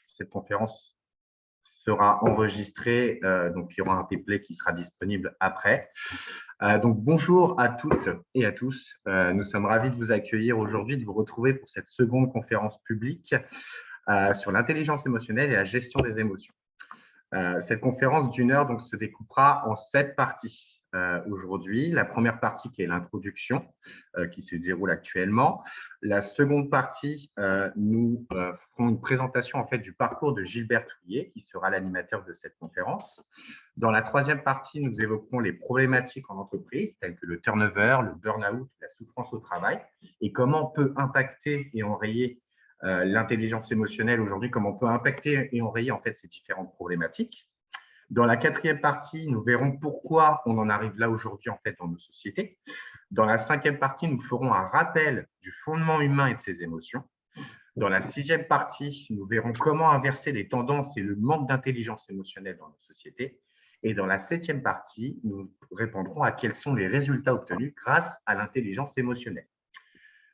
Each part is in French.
Cette conférence sera enregistrée, donc il y aura un replay qui sera disponible après. Donc bonjour à toutes et à tous. Nous sommes ravis de vous accueillir aujourd'hui, de vous retrouver pour cette seconde conférence publique sur l'intelligence émotionnelle et la gestion des émotions. Cette conférence d'1 heure donc, se découpera en 7 parties aujourd'hui. La première partie qui est l'introduction qui se déroule actuellement. La seconde partie, nous ferons une présentation en fait, du parcours de Gilbert Touillet qui sera l'animateur de cette conférence. Dans la troisième partie, nous évoquerons les problématiques en entreprise telles que le turnover, le burn-out, la souffrance au travail et comment on peut impacter et enrayer l'intelligence émotionnelle aujourd'hui, comment on peut impacter et enrayer en fait ces différentes problématiques. Dans la quatrième partie, nous verrons pourquoi on en arrive là aujourd'hui en fait dans nos sociétés. Dans la cinquième partie, nous ferons un rappel du fondement humain et de ses émotions. Dans la sixième partie, nous verrons comment inverser les tendances et le manque d'intelligence émotionnelle dans nos sociétés. Et dans la septième partie, nous répondrons à quels sont les résultats obtenus grâce à l'intelligence émotionnelle.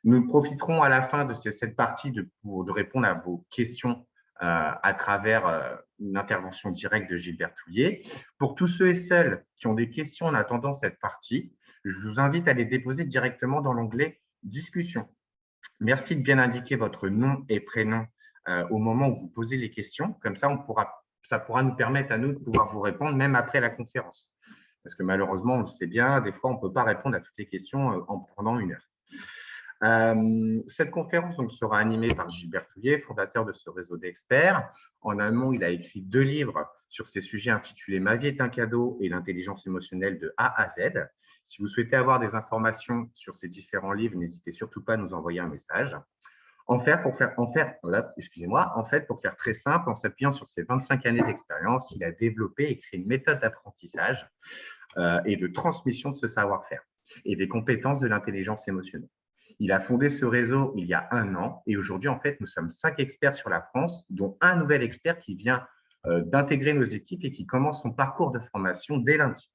Nous profiterons à la fin de cette partie de répondre à vos questions à travers une intervention directe de Gilbert Touillet. Pour tous ceux et celles qui ont des questions en attendant cette partie, je vous invite à les déposer directement dans l'onglet « Discussion ». Merci de bien indiquer votre nom et prénom au moment où vous posez les questions. Comme ça, ça pourra nous permettre à nous de pouvoir vous répondre même après la conférence. Parce que malheureusement, on le sait bien, des fois, on ne peut pas répondre à toutes les questions en prenant 1 heure. Cette conférence donc, sera animée par Gilbert Touillet, fondateur de ce réseau d'experts. En amont, il a écrit 2 livres sur ces sujets intitulés « Ma vie est un cadeau » et « L'intelligence émotionnelle de A à Z ». Si vous souhaitez avoir des informations sur ces différents livres, n'hésitez surtout pas à nous envoyer un message. En fait, pour faire très simple, en s'appuyant sur ses 25 années d'expérience, il a développé et créé une méthode d'apprentissage et de transmission de ce savoir-faire et des compétences de l'intelligence émotionnelle. Il a fondé ce réseau il y a 1 an et aujourd'hui, en fait, nous sommes 5 experts sur la France, dont un nouvel expert qui vient d'intégrer nos équipes et qui commence son parcours de formation dès lundi.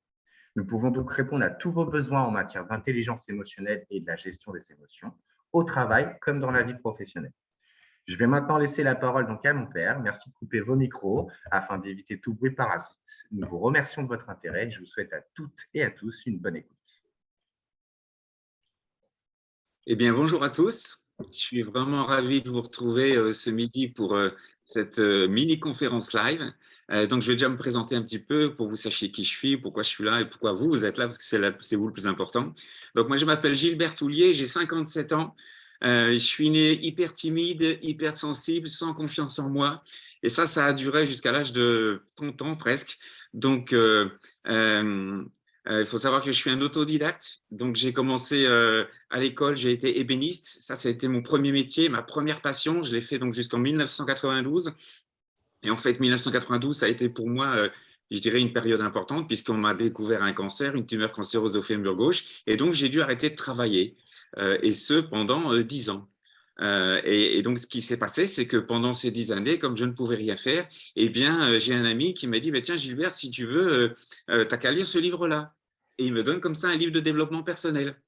Nous pouvons donc répondre à tous vos besoins en matière d'intelligence émotionnelle et de la gestion des émotions, au travail comme dans la vie professionnelle. Je vais maintenant laisser la parole donc à mon père. Merci de couper vos micros afin d'éviter tout bruit parasite. Nous vous remercions de votre intérêt et je vous souhaite à toutes et à tous une bonne écoute. Eh bien, bonjour à tous. Je suis vraiment ravi de vous retrouver ce midi pour cette mini-conférence live. Donc, je vais déjà me présenter un petit peu pour que vous sachiez qui je suis, pourquoi je suis là et pourquoi vous êtes là, parce que c'est vous le plus important. Donc, moi, je m'appelle Gilbert Touillet, j'ai 57 ans. Je suis né hyper timide, hyper sensible, sans confiance en moi. Et ça a duré jusqu'à l'âge de 30 ans presque. Donc, il faut savoir que je suis un autodidacte, donc j'ai commencé à l'école, j'ai été ébéniste, ça a été mon premier métier, ma première passion, je l'ai fait donc jusqu'en 1992. Et en fait, 1992, ça a été pour moi, je dirais, une période importante puisqu'on m'a découvert un cancer, une tumeur cancéreuse au fémur gauche, et donc j'ai dû arrêter de travailler, et ce pendant 10 ans. Et donc, ce qui s'est passé, c'est que pendant ces 10 années, comme je ne pouvais rien faire, eh bien, j'ai un ami qui m'a dit « Tiens, Gilbert, si tu veux, t'as qu'à lire ce livre-là. » Et il me donne comme ça un livre de développement personnel.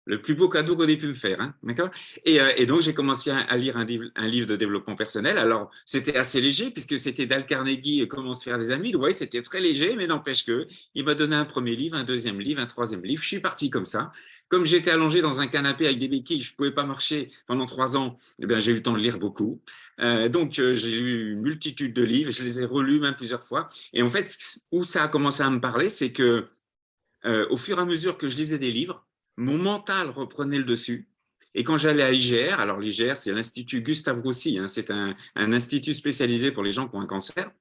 Le plus beau cadeau qu'on ait pu me faire, hein, d'accord ? Et donc, j'ai commencé à lire un livre de développement personnel. Alors, c'était assez léger puisque c'était Dale Carnegie, Comment se faire des amis. Donc, ouais, c'était très léger, mais n'empêche qu'il m'a donné un premier livre, un deuxième livre, un troisième livre. Je suis parti comme ça. Comme j'étais allongé dans un canapé avec des béquilles, je ne pouvais pas marcher pendant 3 ans, eh bien, j'ai eu le temps de lire beaucoup. Donc, j'ai lu une multitude de livres. Je les ai relus même plusieurs fois. Et en fait, où ça a commencé à me parler, c'est que au fur et à mesure que je lisais des livres, mon mental reprenait le dessus. Et quand j'allais à l'IGR, alors l'IGR, c'est l'Institut Gustave Roussy, hein, c'est un institut spécialisé pour les gens qui ont un cancer.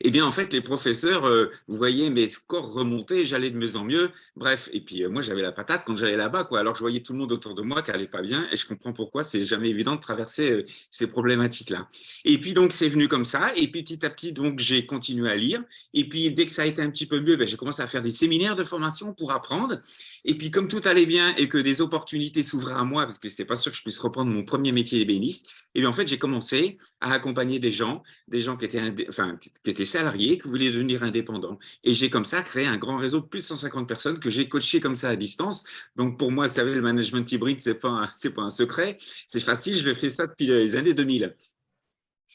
Eh bien, en fait, les professeurs, vous voyez mes scores remonter, j'allais de mieux en mieux. Bref, et puis moi, j'avais la patate quand j'allais là-bas, quoi. Alors, je voyais tout le monde autour de moi qui n'allait pas bien, et je comprends pourquoi c'est jamais évident de traverser ces problématiques-là. Et puis, donc, c'est venu comme ça. Et puis, petit à petit, donc, j'ai continué à lire. Et puis, dès que ça a été un petit peu mieux, ben, j'ai commencé à faire des séminaires de formation pour apprendre. Et puis, comme tout allait bien et que des opportunités s'ouvraient à moi, parce que c'était pas sûr que je puisse reprendre mon premier métier ébéniste, et bien, en fait, j'ai commencé à accompagner des gens qui étaient salariés, qui voulaient devenir indépendants. Et j'ai comme ça créé un grand réseau de plus de 150 personnes que j'ai coachées comme ça à distance. Donc, pour moi, vous savez, le management hybride, c'est pas un secret. C'est facile, je le fais ça depuis les années 2000.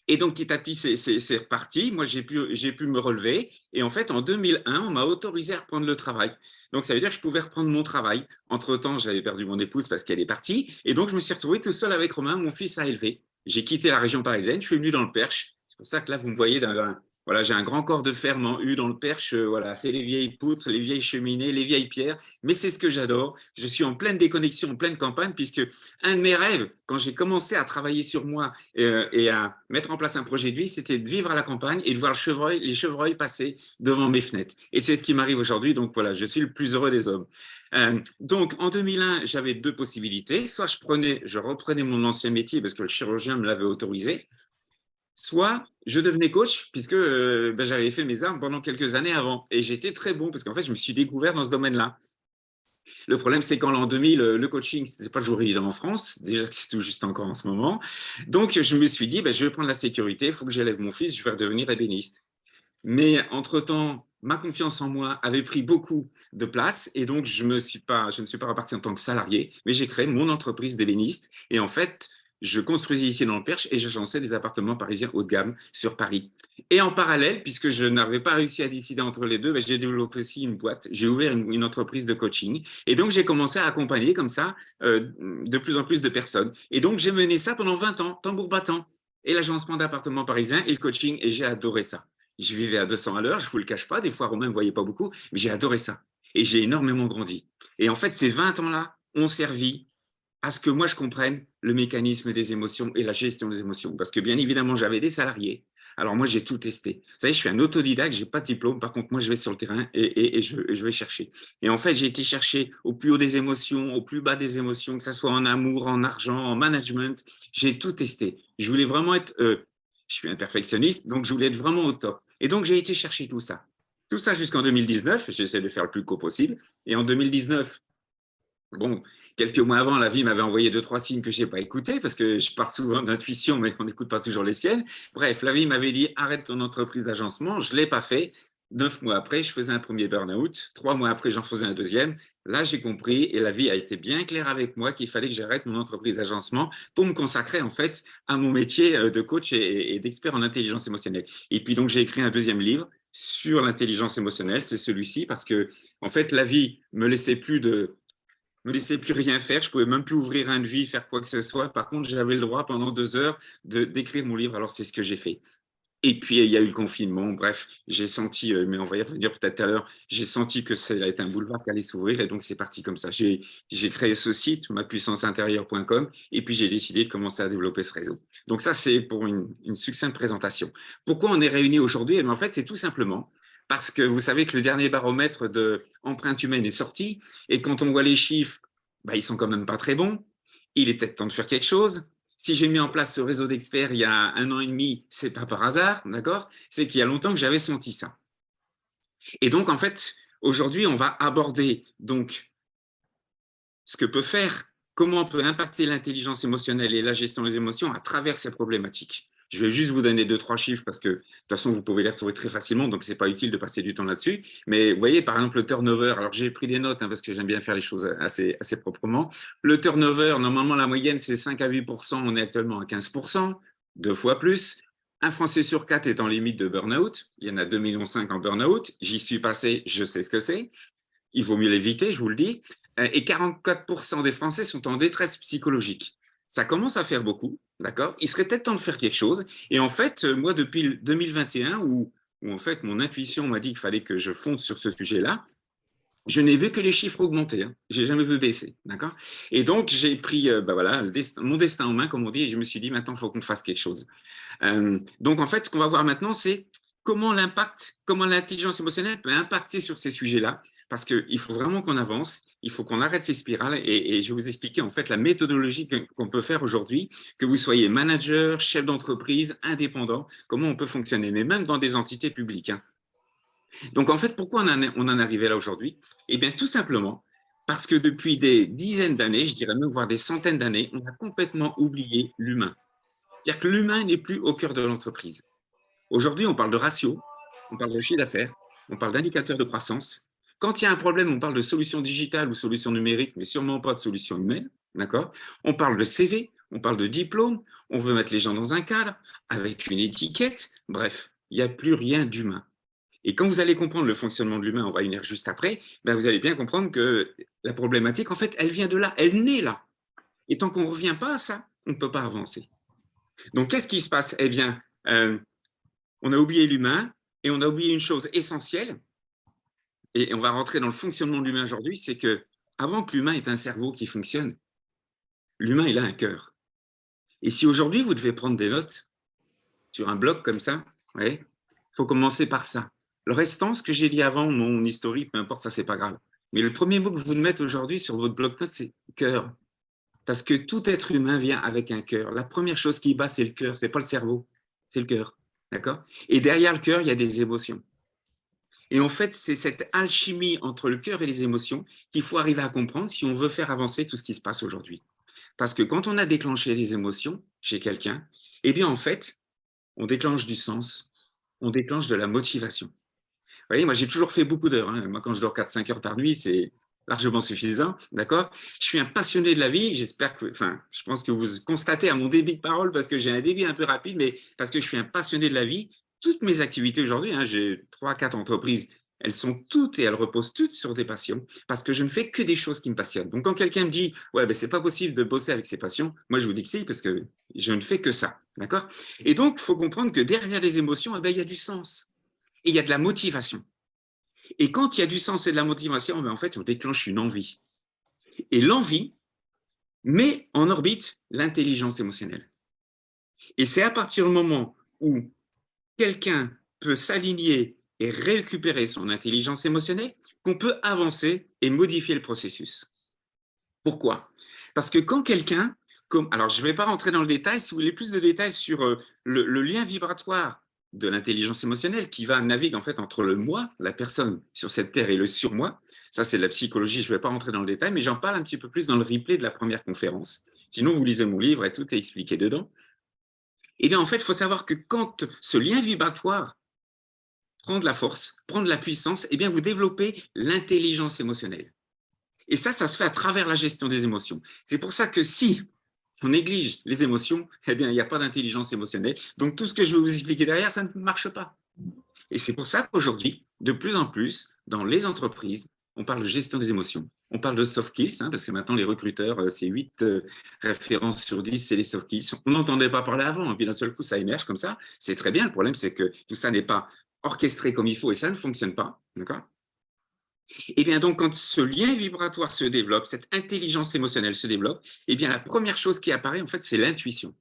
Et donc, petit à petit, c'est reparti. Moi, j'ai pu me relever. Et en fait, en 2001, on m'a autorisé à reprendre le travail. Donc, ça veut dire que je pouvais reprendre mon travail. Entre-temps, j'avais perdu mon épouse parce qu'elle est partie. Et donc, je me suis retrouvé tout seul avec Romain, mon fils à élever. J'ai quitté la région parisienne. Je suis venu dans le Perche. C'est pour ça que là, vous me voyez voilà, j'ai un grand corps de ferme en U dans le Perche. Voilà, c'est les vieilles poutres, les vieilles cheminées, les vieilles pierres. Mais c'est ce que j'adore. Je suis en pleine déconnexion, en pleine campagne, puisque un de mes rêves, quand j'ai commencé à travailler sur moi et à mettre en place un projet de vie, c'était de vivre à la campagne et de voir les chevreuils passer devant mes fenêtres. Et c'est ce qui m'arrive aujourd'hui. Donc voilà, je suis le plus heureux des hommes. Donc en 2001, j'avais deux possibilités. Soit je reprenais mon ancien métier parce que le chirurgien me l'avait autorisé, soit je devenais coach puisque j'avais fait mes armes pendant quelques années avant. Et j'étais très bon parce qu'en fait, je me suis découvert dans ce domaine-là. Le problème, c'est qu'en l'an 2000, le coaching, ce n'était pas toujours évident en France. Déjà que c'est tout juste encore en ce moment. Donc, je me suis dit, je vais prendre la sécurité, il faut que j'élève mon fils, je vais redevenir ébéniste. Mais entre-temps, ma confiance en moi avait pris beaucoup de place et donc je ne suis pas reparti en tant que salarié, mais j'ai créé mon entreprise d'ébéniste. Et en fait, je construisais ici dans le Perche et j'agençais des appartements parisiens haut de gamme sur Paris. Et en parallèle, puisque je n'avais pas réussi à décider entre les deux, j'ai développé aussi une boîte. J'ai ouvert une entreprise de coaching. Et donc, j'ai commencé à accompagner comme ça de plus en plus de personnes. Et donc, j'ai mené ça pendant 20 ans, tambour battant. Et l'agencement d'appartements parisiens et le coaching. Et j'ai adoré ça. Je vivais à 200 à l'heure, je ne vous le cache pas. Des fois, Romain ne me voyait pas beaucoup, mais j'ai adoré ça. Et j'ai énormément grandi. Et en fait, ces 20 ans-là ont servi à ce que moi, je comprenne le mécanisme des émotions et la gestion des émotions. Parce que bien évidemment, j'avais des salariés. Alors moi, j'ai tout testé. Vous savez, je suis un autodidacte, je n'ai pas de diplôme. Par contre, moi, je vais sur le terrain et je vais chercher. Et en fait, j'ai été chercher au plus haut des émotions, au plus bas des émotions, que ce soit en amour, en argent, en management. J'ai tout testé. Je voulais vraiment être... je suis un perfectionniste, donc je voulais être vraiment au top. Et donc, j'ai été chercher tout ça. Tout ça jusqu'en 2019. J'essaie de faire le plus court possible. Et en 2019, bon, quelques mois avant, la vie m'avait envoyé 2-3 signes que je n'ai pas écoutés parce que je parle souvent d'intuition, mais on n'écoute pas toujours les siennes. Bref, la vie m'avait dit arrête ton entreprise d'agencement. Je ne l'ai pas fait. 9 mois après, je faisais un premier burn-out. 3 mois après, j'en faisais un deuxième. Là, j'ai compris et la vie a été bien claire avec moi qu'il fallait que j'arrête mon entreprise d'agencement pour me consacrer en fait à mon métier de coach et d'expert en intelligence émotionnelle. Et puis donc, j'ai écrit un deuxième livre sur l'intelligence émotionnelle. C'est celui-ci parce que en fait, la vie me laissait plus rien faire, je pouvais même plus ouvrir un devis, faire quoi que ce soit. Par contre, j'avais le droit pendant 2 heures d'écrire mon livre. Alors, c'est ce que j'ai fait. Et puis, il y a eu le confinement. Bref, j'ai senti, mais on va y revenir peut-être tout à l'heure, j'ai senti que ça allait être un boulevard qui allait s'ouvrir. Et donc, c'est parti comme ça. J'ai créé ce site, mapuissanceintérieure.com, et puis j'ai décidé de commencer à développer ce réseau. Donc, ça, c'est pour une succincte présentation. Pourquoi on est réunis aujourd'hui? En fait, c'est tout simplement parce que vous savez que le dernier baromètre de empreinte humaine est sorti. Et quand on voit les chiffres, ils sont quand même pas très bons. Il est peut-être temps de faire quelque chose. Si j'ai mis en place ce réseau d'experts il y a 1 an et demi, c'est pas par hasard, d'accord? C'est qu'il y a longtemps que j'avais senti ça. Et donc, en fait, aujourd'hui, on va aborder donc ce que peut faire, comment on peut impacter l'intelligence émotionnelle et la gestion des émotions à travers ces problématiques. Je vais juste vous donner 2-3 chiffres parce que de toute façon, vous pouvez les retrouver très facilement, donc ce n'est pas utile de passer du temps là-dessus. Mais vous voyez, par exemple, le turnover, alors j'ai pris des notes parce que j'aime bien faire les choses assez proprement. Le turnover, normalement, la moyenne, c'est 5 à 8%, on est actuellement à 15%, 2 fois plus. Un Français sur 4 est en limite de burn-out. Il y en a 2,5 millions en burn-out. J'y suis passé, je sais ce que c'est. Il vaut mieux l'éviter, je vous le dis. Et 44% des Français sont en détresse psychologique. Ça commence à faire beaucoup, d'accord? Il serait peut-être temps de faire quelque chose. Et en fait, moi, depuis 2021, où en fait mon intuition m'a dit qu'il fallait que je fonce sur ce sujet-là, je n'ai vu que les chiffres augmenter. Je n'ai jamais vu baisser, d'accord? Et donc, j'ai pris voilà, mon destin en main, comme on dit, et je me suis dit, maintenant, il faut qu'on fasse quelque chose. Donc, en fait, ce qu'on va voir maintenant, c'est comment l'intelligence émotionnelle peut impacter sur ces sujets-là, parce qu'il faut vraiment qu'on avance, il faut qu'on arrête ces spirales, et je vais vous expliquer en fait la méthodologie qu'on peut faire aujourd'hui, que vous soyez manager, chef d'entreprise, indépendant, comment on peut fonctionner, mais même dans des entités publiques. Donc en fait, pourquoi on en est arrivé là aujourd'hui? Eh bien, tout simplement parce que depuis des dizaines d'années, je dirais même voire des centaines d'années, on a complètement oublié l'humain. C'est-à-dire que l'humain n'est plus au cœur de l'entreprise. Aujourd'hui, on parle de ratio, on parle de chiffre d'affaires, on parle d'indicateurs de croissance. Quand il y a un problème, on parle de solution digitale ou solution numérique, mais sûrement pas de solution humaine. D'accord? On parle de CV, on parle de diplôme, on veut mettre les gens dans un cadre, avec une étiquette, bref, il n'y a plus rien d'humain. Et quand vous allez comprendre le fonctionnement de l'humain, on va y venir juste après, ben vous allez bien comprendre que la problématique, en fait, elle vient de là, elle naît là. Et tant qu'on ne revient pas à ça, on ne peut pas avancer. Donc, qu'est-ce qui se passe? Eh bien, on a oublié l'humain et on a oublié une chose essentielle, et on va rentrer dans le fonctionnement de l'humain aujourd'hui, c'est que avant que l'humain ait un cerveau qui fonctionne, l'humain, il a un cœur. Et si aujourd'hui, vous devez prendre des notes sur un bloc comme ça, il faut commencer par ça. Le restant, ce que j'ai dit avant, mon historique, peu importe, ça, c'est pas grave. Mais le premier mot que vous mettez aujourd'hui sur votre bloc-notes, c'est cœur. Parce que tout être humain vient avec un cœur. La première chose qui bat, c'est le cœur, c'est pas le cerveau, c'est le cœur. D'accord? Et derrière le cœur, il y a des émotions. Et en fait, c'est cette alchimie entre le cœur et les émotions qu'il faut arriver à comprendre si on veut faire avancer tout ce qui se passe aujourd'hui. Parce que quand on a déclenché les émotions chez quelqu'un, eh bien, en fait, on déclenche du sens, on déclenche de la motivation. Vous voyez, moi, j'ai toujours fait beaucoup d'heures. Hein. Moi, quand je dors 4-5 heures par nuit, c'est largement suffisant, d'accord? Je suis un passionné de la vie, j'espère que, enfin, je pense que vous constatez à mon débit de parole, parce que j'ai un débit un peu rapide, mais parce que je suis un passionné de la vie. Toutes mes activités aujourd'hui, hein, j'ai 3-4 entreprises, elles sont toutes et elles reposent toutes sur des passions, parce que je ne fais que des choses qui me passionnent. Donc, quand quelqu'un me dit, ouais, ben, c'est pas possible de bosser avec ses passions, moi, je vous dis que si, parce que je ne fais que ça, d'accord? Et donc, il faut comprendre que derrière les émotions, eh ben, il y a du sens et il y a de la motivation. Et quand il y a du sens et de la motivation, ben en fait, on déclenche une envie. Et l'envie met en orbite l'intelligence émotionnelle. Et c'est à partir du moment où quelqu'un peut s'aligner et récupérer son intelligence émotionnelle qu'on peut avancer et modifier le processus. Pourquoi? Parce que quand quelqu'un, alors je ne vais pas rentrer dans le détail, si vous voulez plus de détails sur le lien vibratoire de l'intelligence émotionnelle qui va naviguer en fait entre le moi, la personne sur cette terre, et le surmoi. Ça, c'est de la psychologie, je ne vais pas rentrer dans le détail, mais j'en parle un petit peu plus dans le replay de la première conférence. Sinon, vous lisez mon livre et tout est expliqué dedans. Et bien, en fait, il faut savoir que quand ce lien vibratoire prend de la force, prend de la puissance, eh bien, vous développez l'intelligence émotionnelle. Et ça se fait à travers la gestion des émotions. C'est pour ça que si on néglige les émotions, eh bien, il n'y a pas d'intelligence émotionnelle. Donc, tout ce que je vais vous expliquer derrière, ça ne marche pas. Et c'est pour ça qu'aujourd'hui, de plus en plus, dans les entreprises, on parle de gestion des émotions. On parle de soft skills, hein, parce que maintenant, les recruteurs, c'est 8 références sur 10, c'est les soft skills. On n'entendait pas parler avant, et puis d'un seul coup, ça émerge comme ça. C'est très bien. Le problème, c'est que tout ça n'est pas orchestré comme il faut et ça ne fonctionne pas. D'accord ? Et bien donc, quand ce lien vibratoire se développe, cette intelligence émotionnelle se développe, et bien la première chose qui apparaît, en fait, c'est l'intuition.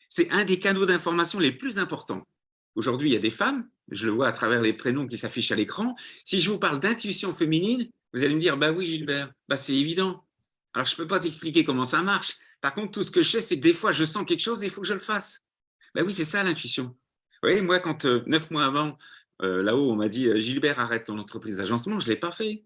C'est un des canaux d'information les plus importants. Aujourd'hui, il y a des femmes, je le vois à travers les prénoms qui s'affichent à l'écran. Si je vous parle d'intuition féminine, vous allez me dire, bah oui, Gilbert, bah c'est évident. Alors, je ne peux pas t'expliquer comment ça marche. Par contre, tout ce que je sais, c'est que des fois, je sens quelque chose et il faut que je le fasse. Bah oui, c'est ça l'intuition. Vous voyez, moi, quand 9 mois avant, là-haut, on m'a dit, Gilbert, arrête ton entreprise d'agencement, je ne l'ai pas fait.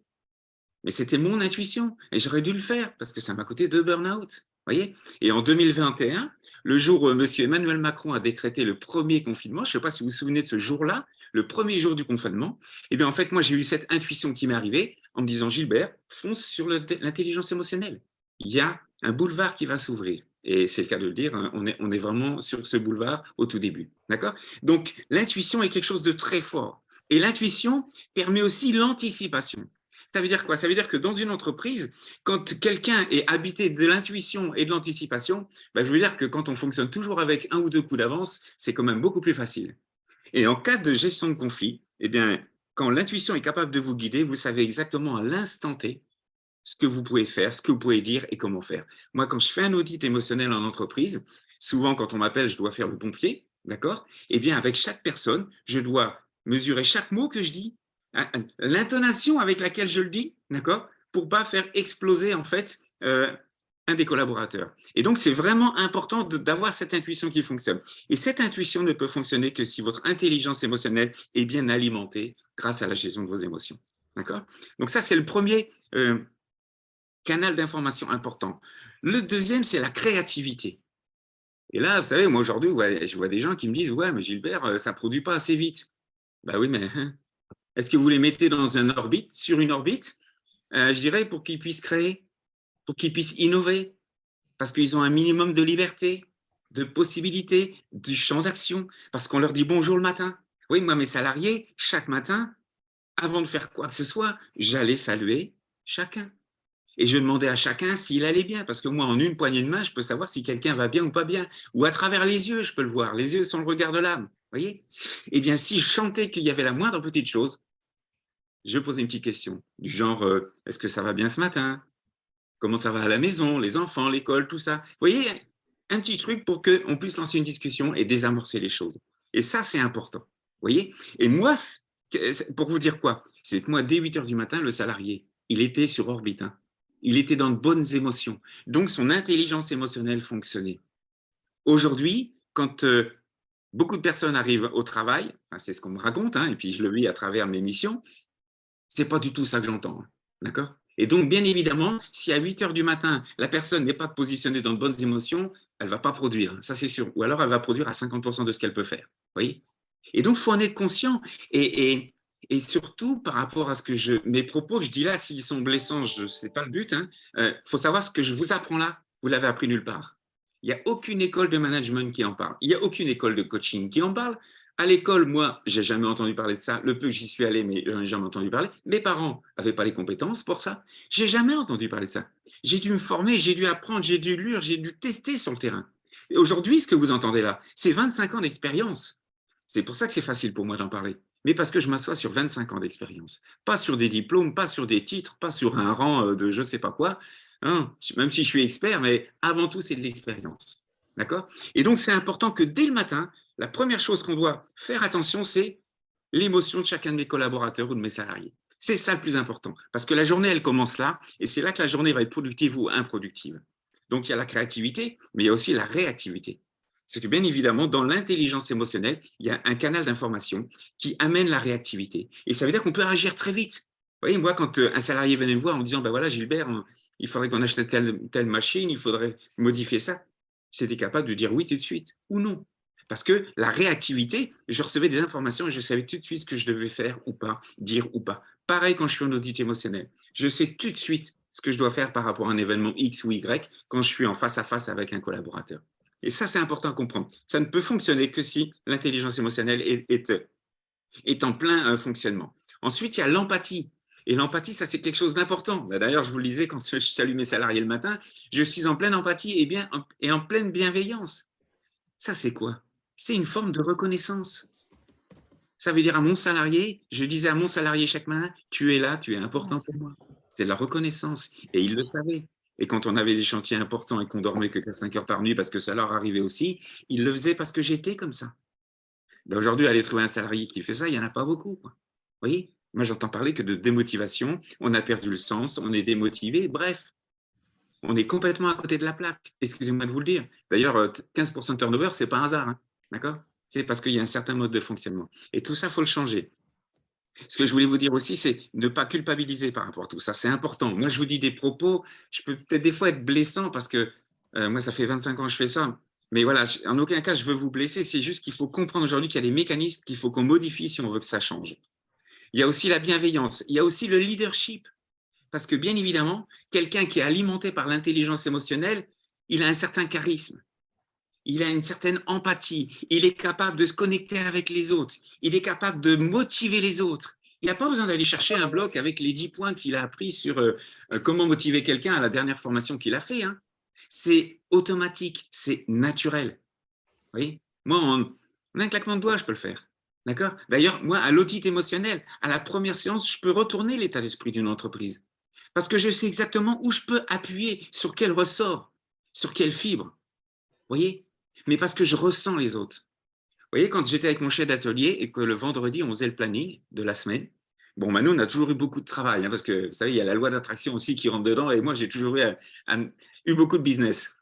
Mais c'était mon intuition et j'aurais dû le faire parce que ça m'a coûté 2 burn-out. Voyez. Et en 2021, le jour où M. Emmanuel Macron a décrété le premier confinement, je ne sais pas si vous vous souvenez de ce jour-là, le premier jour du confinement, eh bien en fait, moi, j'ai eu cette intuition qui m'est arrivée en me disant, Gilbert, fonce sur l'intelligence émotionnelle. Il y a un boulevard qui va s'ouvrir. Et c'est le cas de le dire, hein, on est vraiment sur ce boulevard au tout début. D'accord ? Donc, l'intuition est quelque chose de très fort. Et l'intuition permet aussi l'anticipation. Ça veut dire quoi? Ça veut dire que dans une entreprise, quand quelqu'un est habité de l'intuition et de l'anticipation, ben, je veux dire que quand on fonctionne toujours avec un ou deux coups d'avance, c'est quand même beaucoup plus facile. Et en cas de gestion de conflit, eh bien, quand l'intuition est capable de vous guider, vous savez exactement à l'instant T ce que vous pouvez faire, ce que vous pouvez dire et comment faire. Moi, quand je fais un audit émotionnel en entreprise, souvent quand on m'appelle, je dois faire le pompier, d'accord? Eh bien, avec chaque personne, je dois mesurer chaque mot que je dis, l'intonation avec laquelle je le dis, d'accord, pour pas faire exploser en fait un des collaborateurs. Et donc c'est vraiment important d'avoir cette intuition qui fonctionne. Et cette intuition ne peut fonctionner que si votre intelligence émotionnelle est bien alimentée grâce à la gestion de vos émotions, d'accord. Donc ça c'est le premier canal d'information important. Le deuxième c'est la créativité. Et là, vous savez, moi aujourd'hui, je vois des gens qui me disent ouais, mais Gilbert, ça produit pas assez vite. Ben oui, mais est-ce que vous les mettez dans une orbite, sur une orbite, je dirais, pour qu'ils puissent créer, pour qu'ils puissent innover? parce qu'ils ont un minimum de liberté, de possibilités, du champ d'action, parce qu'on leur dit bonjour le matin. Oui, moi, mes salariés, chaque matin, avant de faire quoi que ce soit, j'allais saluer chacun. Et je demandais à chacun s'il allait bien, parce que moi, en une poignée de main, je peux savoir si quelqu'un va bien ou pas bien. Ou à travers les yeux, je peux le voir. Les yeux sont le regard de l'âme. Voyez ? Eh bien, si je chantais qu'il y avait la moindre petite chose, je posais une petite question, du genre, est-ce que ça va bien ce matin ? Comment ça va à la maison, les enfants, l'école, tout ça. Vous voyez, un petit truc pour qu'on puisse lancer une discussion et désamorcer les choses. Et ça, c'est important. Vous voyez ? Et moi, pour vous dire quoi ? C'est que moi, dès 8 heures du matin, le salarié, il était sur orbite. Hein. Il était dans de bonnes émotions. Donc, son intelligence émotionnelle fonctionnait. Aujourd'hui, quand beaucoup de personnes arrivent au travail, enfin, c'est ce qu'on me raconte, hein, et puis je le vis à travers mes missions, c'est pas du tout ça que j'entends. Hein, d'accord ? Et donc, bien évidemment, si à 8 heures du matin, la personne n'est pas positionnée dans de bonnes émotions, elle ne va pas produire, ça c'est sûr. Ou alors, elle va produire à 50% de ce qu'elle peut faire. Vous voyez ? Et donc, il faut en être conscient. Et surtout, par rapport à ce que mes propos que je dis là, s'ils sont blessants, ce n'est pas le but. Il faut savoir ce que je vous apprends là, vous l'avez appris nulle part. Il n'y a aucune école de management qui en parle. Il n'y a aucune école de coaching qui en parle. À l'école, moi, j'ai jamais entendu parler de ça. Le peu que j'y suis allé, mais j'en ai jamais entendu parler. Mes parents n'avaient pas les compétences pour ça. J'ai jamais entendu parler de ça. J'ai dû me former, j'ai dû apprendre, j'ai dû lire, j'ai dû tester sur le terrain. Et aujourd'hui, ce que vous entendez là, c'est 25 ans d'expérience. C'est pour ça que c'est facile pour moi d'en parler. Mais parce que je m'assois sur 25 ans d'expérience. Pas sur des diplômes, pas sur des titres, pas sur un rang de je ne sais pas quoi. Hein, même si je suis expert, mais avant tout, c'est de l'expérience. D'accord ? Et donc, c'est important que dès le matin, la première chose qu'on doit faire attention, c'est l'émotion de chacun de mes collaborateurs ou de mes salariés. C'est ça le plus important. Parce que la journée, elle commence là, et c'est là que la journée va être productive ou improductive. Donc, il y a la créativité, mais il y a aussi la réactivité. C'est que, bien évidemment, dans l'intelligence émotionnelle, il y a un canal d'information qui amène la réactivité. Et ça veut dire qu'on peut réagir très vite. Vous voyez, moi, quand un salarié venait me voir en me disant, ben voilà, Gilbert, il faudrait qu'on achète telle machine, il faudrait modifier ça, j'étais capable de dire oui tout de suite ou non. Parce que la réactivité, je recevais des informations et je savais tout de suite ce que je devais faire ou pas, dire ou pas. Pareil quand je suis en audit émotionnel. Je sais tout de suite ce que je dois faire par rapport à un événement X ou Y quand je suis en face à face avec un collaborateur. Et ça, c'est important à comprendre. Ça ne peut fonctionner que si l'intelligence émotionnelle est en plein fonctionnement. Ensuite, il y a l'empathie. Et l'empathie, ça, c'est quelque chose d'important. D'ailleurs, je vous le disais quand je salue mes salariés le matin, je suis en pleine empathie et en pleine bienveillance. Ça, c'est quoi ? C'est une forme de reconnaissance. Ça veut dire à mon salarié, je disais à mon salarié chaque matin, tu es là, tu es important pour moi. C'est de la reconnaissance. Et il le savait. Et quand on avait des chantiers importants et qu'on dormait que 4-5 heures par nuit parce que ça leur arrivait aussi, ils le faisaient parce que j'étais comme ça. Ben aujourd'hui, aller trouver un salarié qui fait ça, il n'y en a pas beaucoup. Quoi. Vous voyez ? Moi, j'entends parler que de démotivation, on a perdu le sens, on est démotivé, bref. On est complètement à côté de la plaque. Excusez-moi de vous le dire. D'ailleurs, 15% de turnover, ce n'est pas un hasard. Hein, d'accord ? C'est parce qu'il y a un certain mode de fonctionnement. Et tout ça, il faut le changer. Ce que je voulais vous dire aussi, c'est ne pas culpabiliser par rapport à tout ça. C'est important. Moi, je vous dis des propos, je peux peut-être des fois être blessant parce que moi, ça fait 25 ans que je fais ça. Mais voilà, en aucun cas, je veux vous blesser. C'est juste qu'il faut comprendre aujourd'hui qu'il y a des mécanismes qu'il faut qu'on modifie si on veut que ça change. Il y a aussi la bienveillance. Il y a aussi le leadership. Parce que bien évidemment, quelqu'un qui est alimenté par l'intelligence émotionnelle, il a un certain charisme, il a une certaine empathie, il est capable de se connecter avec les autres, il est capable de motiver les autres. Il n'a pas besoin d'aller chercher un bloc avec les 10 points qu'il a appris sur comment motiver quelqu'un à la dernière formation qu'il a fait. Hein. C'est automatique, c'est naturel. Vous voyez ? Moi, en un claquement de doigts, je peux le faire. D'accord ? D'ailleurs, moi, à l'audit émotionnel, à la première séance, je peux retourner l'état d'esprit d'une entreprise. Parce que je sais exactement où je peux appuyer, sur quel ressort, sur quelle fibre. Vous voyez ? Mais parce que je ressens les autres. Vous voyez, quand j'étais avec mon chef d'atelier et que le vendredi, on faisait le planning de la semaine, bon, nous, on a toujours eu beaucoup de travail, hein, parce que, vous savez, il y a la loi d'attraction aussi qui rentre dedans, et moi, j'ai toujours eu beaucoup de business.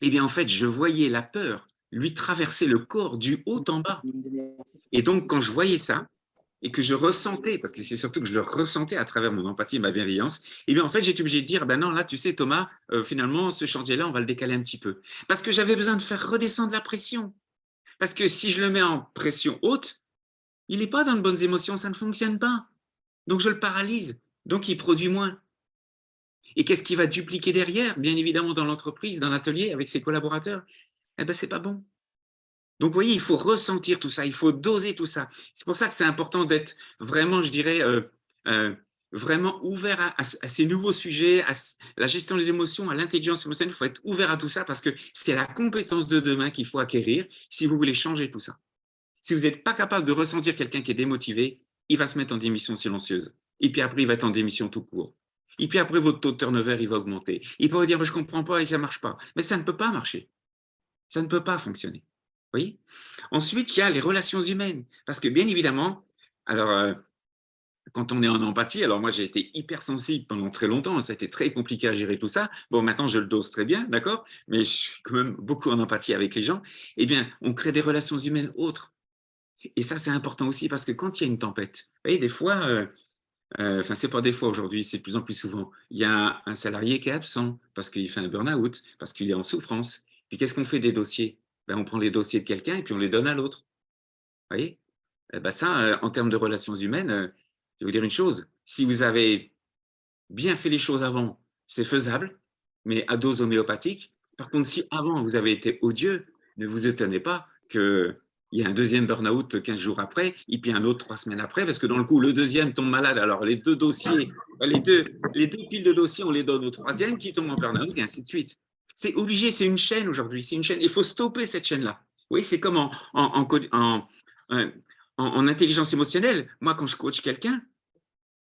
Eh bien, en fait, je voyais la peur lui traverser le corps du haut en bas. Et donc, quand je voyais ça, et que je ressentais, parce que c'est surtout que je le ressentais à travers mon empathie et ma bienveillance, et bien en fait, j'étais obligé de dire, ben non, là, tu sais, Thomas, finalement, ce chantier-là, on va le décaler un petit peu. Parce que j'avais besoin de faire redescendre la pression. Parce que si je le mets en pression haute, il n'est pas dans de bonnes émotions, ça ne fonctionne pas. Donc, je le paralyse. Donc, il produit moins. Et qu'est-ce qu'il va dupliquer derrière, bien évidemment, dans l'entreprise, dans l'atelier, avec ses collaborateurs? Eh bien, ce n'est pas bon. Donc, vous voyez, il faut ressentir tout ça, il faut doser tout ça. C'est pour ça que c'est important d'être vraiment, je dirais, vraiment ouvert à ces nouveaux sujets, à la gestion des émotions, à l'intelligence émotionnelle. Il faut être ouvert à tout ça parce que c'est la compétence de demain qu'il faut acquérir si vous voulez changer tout ça. Si vous n'êtes pas capable de ressentir quelqu'un qui est démotivé, il va se mettre en démission silencieuse. Et puis après, il va être en démission tout court. Et puis après, votre taux de turnover, il va augmenter. Il peut vous dire, je ne comprends pas et ça ne marche pas. Mais ça ne peut pas marcher. Ça ne peut pas fonctionner. Vous voyez? Ensuite, il y a les relations humaines. Parce que bien évidemment, alors, quand on est en empathie, alors moi j'ai été hypersensible pendant très longtemps, ça a été très compliqué à gérer tout ça. Bon, maintenant je le dose très bien, d'accord? Mais je suis quand même beaucoup en empathie avec les gens. Eh bien, on crée des relations humaines autres. Et ça, c'est important aussi parce que quand il y a une tempête, vous voyez, des fois, enfin, c'est pas des fois aujourd'hui, c'est de plus en plus souvent, il y a un salarié qui est absent parce qu'il fait un burn-out, parce qu'il est en souffrance. Puis qu'est-ce qu'on fait des dossiers? Ben, on prend les dossiers de quelqu'un et puis on les donne à l'autre. Vous voyez? Eh ben ça, en termes de relations humaines, je vais vous dire une chose, si vous avez bien fait les choses avant, c'est faisable, mais à dose homéopathique. Par contre, si avant vous avez été odieux, ne vous étonnez pas qu'il y ait un deuxième burn-out 15 jours après, et puis un autre 3 semaines après, parce que dans le coup, le deuxième tombe malade. Alors, les deux dossiers, les deux piles de dossiers, on les donne au troisième qui tombe en burn-out, et ainsi de suite. C'est obligé, c'est une chaîne aujourd'hui, c'est une chaîne. Il faut stopper cette chaîne-là. Oui, c'est comme en intelligence émotionnelle. Moi, quand je coach quelqu'un,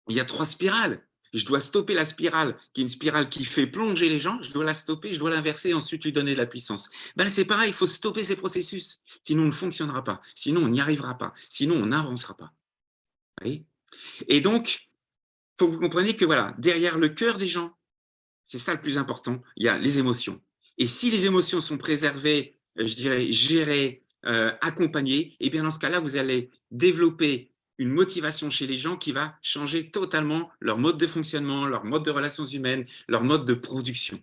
il y a 3 spirales. Je dois stopper la spirale, qui est une spirale qui fait plonger les gens. Je dois la stopper, je dois l'inverser et ensuite lui donner de la puissance. Ben, c'est pareil, il faut stopper ces processus. Sinon, on ne fonctionnera pas. Sinon, on n'y arrivera pas. Sinon, on n'avancera pas. Vous voyez? Et donc, il faut que vous compreniez que voilà, derrière le cœur des gens, c'est ça le plus important, il y a les émotions. Et si les émotions sont préservées, je dirais, gérées, accompagnées, et bien dans ce cas-là, vous allez développer une motivation chez les gens qui va changer totalement leur mode de fonctionnement, leur mode de relations humaines, leur mode de production.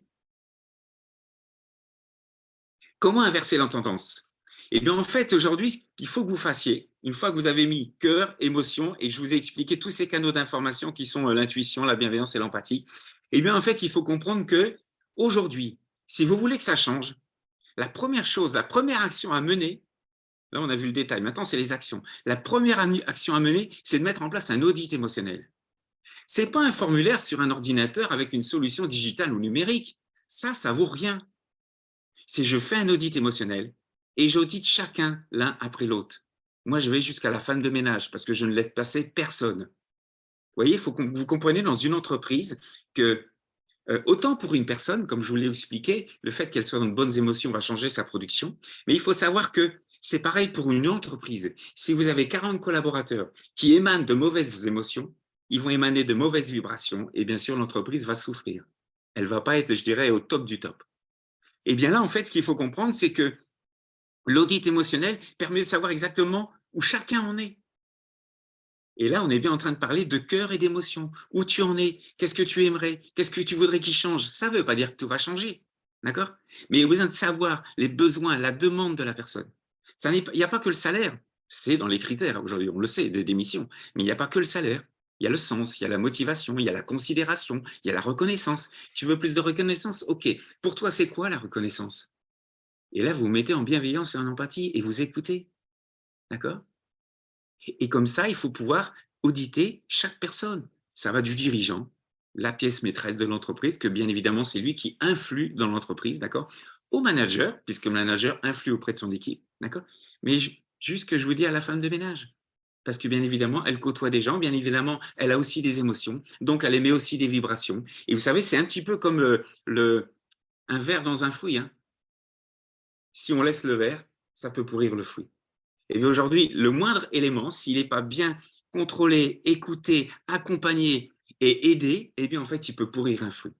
Comment inverser la tendance? Eh bien, en fait, aujourd'hui, ce qu'il faut que vous fassiez, une fois que vous avez mis cœur, émotion, et que je vous ai expliqué tous ces canaux d'information qui sont l'intuition, la bienveillance et l'empathie, eh bien, en fait, il faut comprendre que aujourd'hui, si vous voulez que ça change, la première chose, la première action à mener, là, on a vu le détail, maintenant, c'est les actions. La première action à mener, c'est de mettre en place un audit émotionnel. Ce n'est pas un formulaire sur un ordinateur avec une solution digitale ou numérique. Ça vaut rien. C'est je fais un audit émotionnel et j'audite chacun l'un après l'autre. Moi, je vais jusqu'à la femme de ménage parce que je ne laisse passer personne. Vous voyez, il faut que vous compreniez dans une entreprise que autant pour une personne, comme je vous l'ai expliqué, le fait qu'elle soit dans de bonnes émotions va changer sa production, mais il faut savoir que c'est pareil pour une entreprise. Si vous avez 40 collaborateurs qui émanent de mauvaises émotions, ils vont émaner de mauvaises vibrations et bien sûr, l'entreprise va souffrir. Elle ne va pas être, je dirais, au top du top. Et bien là, en fait, ce qu'il faut comprendre, c'est que l'audit émotionnel permet de savoir exactement où chacun en est. Et là, on est bien en train de parler de cœur et d'émotion. Où tu en es? Qu'est-ce que tu aimerais? Qu'est-ce que tu voudrais qu'il change? Ça ne veut pas dire que tout va changer, d'accord? Mais il y a besoin de savoir les besoins, la demande de la personne. Il n'y a pas que le salaire, c'est dans les critères aujourd'hui, on le sait, des démissions, mais il n'y a pas que le salaire. Il y a le sens, il y a la motivation, il y a la considération, il y a la reconnaissance. Tu veux plus de reconnaissance? Ok. Pour toi, c'est quoi la reconnaissance? Et là, vous mettez en bienveillance et en empathie et vous écoutez, d'accord? Et comme ça, il faut pouvoir auditer chaque personne. Ça va du dirigeant, la pièce maîtresse de l'entreprise, que bien évidemment, c'est lui qui influe dans l'entreprise, d'accord, au manager, puisque le manager influe auprès de son équipe, d'accord, mais juste que je vous dis à la femme de ménage. Parce que bien évidemment, elle côtoie des gens, bien évidemment, elle a aussi des émotions, donc elle émet aussi des vibrations. Et vous savez, c'est un petit peu comme un verre dans un fruit. Hein. Si on laisse le verre, ça peut pourrir le fruit. Et bien aujourd'hui, le moindre élément, s'il n'est pas bien contrôlé, écouté, accompagné et aidé, eh bien en fait, il peut pourrir un fruit.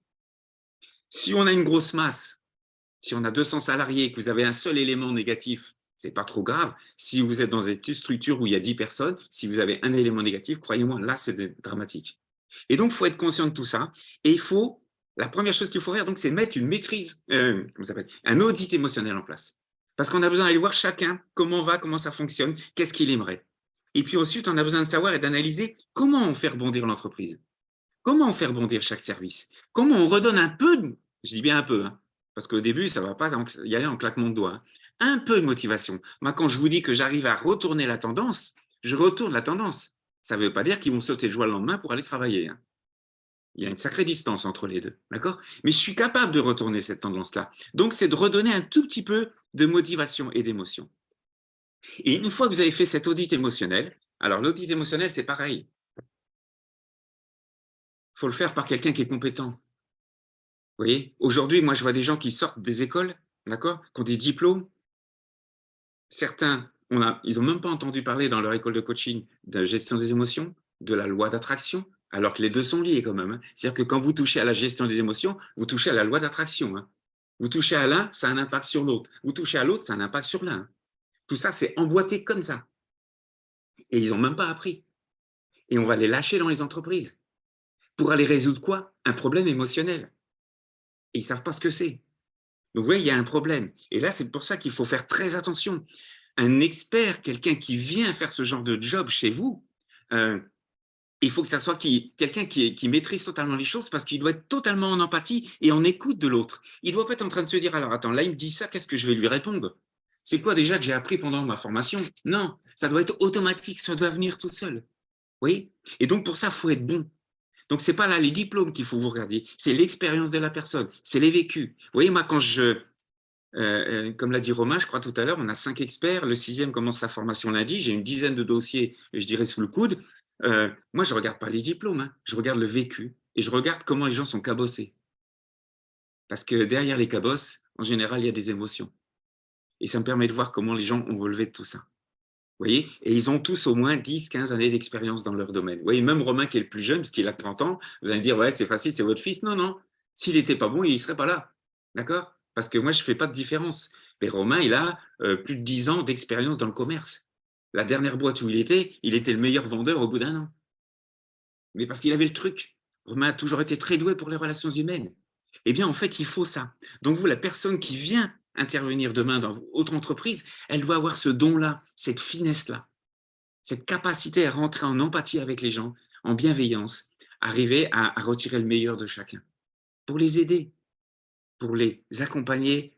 Si on a une grosse masse, si on a 200 salariés et que vous avez un seul élément négatif, ce n'est pas trop grave. Si vous êtes dans une structure où il y a 10 personnes, si vous avez un élément négatif, croyez-moi, là, c'est dramatique. Et donc, il faut être conscient de tout ça. Et il faut, la première chose qu'il faut faire, donc, c'est mettre une maîtrise, un audit émotionnel en place. Parce qu'on a besoin d'aller voir chacun comment va, comment ça fonctionne, qu'est-ce qu'il aimerait. Et puis ensuite, on a besoin de savoir et d'analyser comment on fait rebondir l'entreprise. Comment on fait rebondir chaque service? Comment on redonne un peu, je dis bien un peu, hein, parce qu'au début, ça ne va pas y aller en claquement de doigts, hein, un peu de motivation. Moi, quand je vous dis que j'arrive à retourner la tendance, je retourne la tendance. Ça ne veut pas dire qu'ils vont sauter de joie le lendemain pour aller travailler, hein. Il y a une sacrée distance entre les deux, d'accord? Mais je suis capable de retourner cette tendance-là. Donc, c'est de redonner un tout petit peu de motivation et d'émotion. Et une fois que vous avez fait cet audit émotionnel, alors l'audit émotionnel, c'est pareil. Il faut le faire par quelqu'un qui est compétent. Vous voyez, aujourd'hui, moi, je vois des gens qui sortent des écoles, d'accord, qui ont des diplômes. Certains, ils n'ont même pas entendu parler dans leur école de coaching de gestion des émotions, de la loi d'attraction, alors que les deux sont liés quand même, hein. C'est-à-dire que quand vous touchez à la gestion des émotions, vous touchez à la loi d'attraction, hein. Vous touchez à l'un, ça a un impact sur l'autre. Vous touchez à l'autre, ça a un impact sur l'un. Tout ça, c'est emboîté comme ça. Et ils n'ont même pas appris. Et on va les lâcher dans les entreprises. Pour aller résoudre quoi? Un problème émotionnel. Et ils ne savent pas ce que c'est. Donc, vous voyez, il y a un problème. Et là, c'est pour ça qu'il faut faire très attention. Un expert, quelqu'un qui vient faire ce genre de job chez vous, il faut que ça soit quelqu'un qui maîtrise totalement les choses parce qu'il doit être totalement en empathie et en écoute de l'autre. Il ne doit pas être en train de se dire, alors attends, là, il me dit ça, qu'est-ce que je vais lui répondre? C'est quoi déjà que j'ai appris pendant ma formation? Non, ça doit être automatique, ça doit venir tout seul. Oui. Et donc, pour ça, il faut être bon. Donc, ce n'est pas là les diplômes qu'il faut vous regarder, c'est l'expérience de la personne, c'est les vécus. Vous voyez, moi, quand comme l'a dit Romain, je crois tout à l'heure, on a 5 experts, le 6e commence sa formation lundi, j'ai une dizaine de dossiers, je dirais, sous le coude. Moi, je ne regarde pas les diplômes, hein, je regarde le vécu et je regarde comment les gens sont cabossés. Parce que derrière les cabosses, en général, il y a des émotions. Et ça me permet de voir comment les gens ont relevé de tout ça. Vous voyez? Et ils ont tous au moins 10, 15 années d'expérience dans leur domaine. Vous voyez, même Romain qui est le plus jeune, parce qu'il a 30 ans, vous allez me dire, ouais, c'est facile, c'est votre fils. Non, non. S'il n'était pas bon, il ne serait pas là. D'accord? Parce que moi, je ne fais pas de différence. Mais Romain, il a plus de 10 ans d'expérience dans le commerce. La dernière boîte où il était le meilleur vendeur au bout d'un an. Mais parce qu'il avait le truc. Romain a toujours été très doué pour les relations humaines. Eh bien, en fait, il faut ça. Donc, vous, la personne qui vient intervenir demain dans votre entreprise, elle doit avoir ce don-là, cette finesse-là, cette capacité à rentrer en empathie avec les gens, en bienveillance, arriver à retirer le meilleur de chacun, pour les aider, pour les accompagner,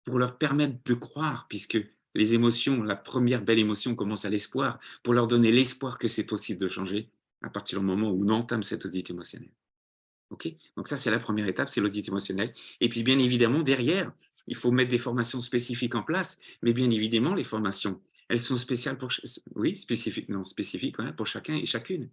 pour leur permettre de croire, puisque les émotions, la première belle émotion commence à l'espoir, pour leur donner l'espoir que c'est possible de changer à partir du moment où on entame cet audit émotionnel. Okay, donc ça, c'est la première étape, c'est l'audit émotionnel. Et puis, bien évidemment, derrière, il faut mettre des formations spécifiques en place, mais bien évidemment, les formations, elles sont spéciales pour, oui, spécifiques, non, spécifiques, ouais, pour chacun et chacune.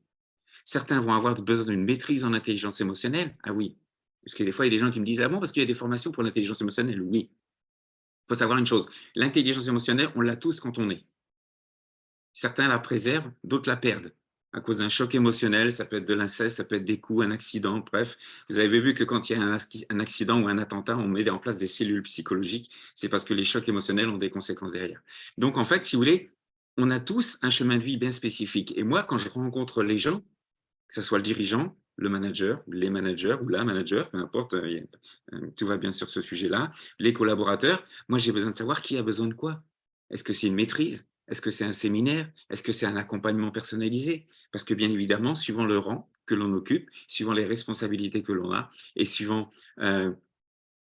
Certains vont avoir besoin d'une maîtrise en intelligence émotionnelle. Ah oui, parce que des fois, il y a des gens qui me disent, ah bon, parce qu'il y a des formations pour l'intelligence émotionnelle. Oui, il faut savoir une chose, l'intelligence émotionnelle, on l'a tous quand on est. Certains la préservent, d'autres la perdent à cause d'un choc émotionnel, ça peut être de l'inceste, ça peut être des coups, un accident, bref. Vous avez vu que quand il y a un accident ou un attentat, on met en place des cellules psychologiques, c'est parce que les chocs émotionnels ont des conséquences derrière. Donc en fait, si vous voulez, on a tous un chemin de vie bien spécifique. Et moi, quand je rencontre les gens, que ce soit le dirigeant, le manager, les managers ou la manager, peu importe, tout va bien sur ce sujet-là, les collaborateurs, moi j'ai besoin de savoir qui a besoin de quoi. Est-ce que c'est une maîtrise? Est-ce que c'est un séminaire? Est-ce que c'est un accompagnement personnalisé? Parce que bien évidemment, suivant le rang que l'on occupe, suivant les responsabilités que l'on a et suivant le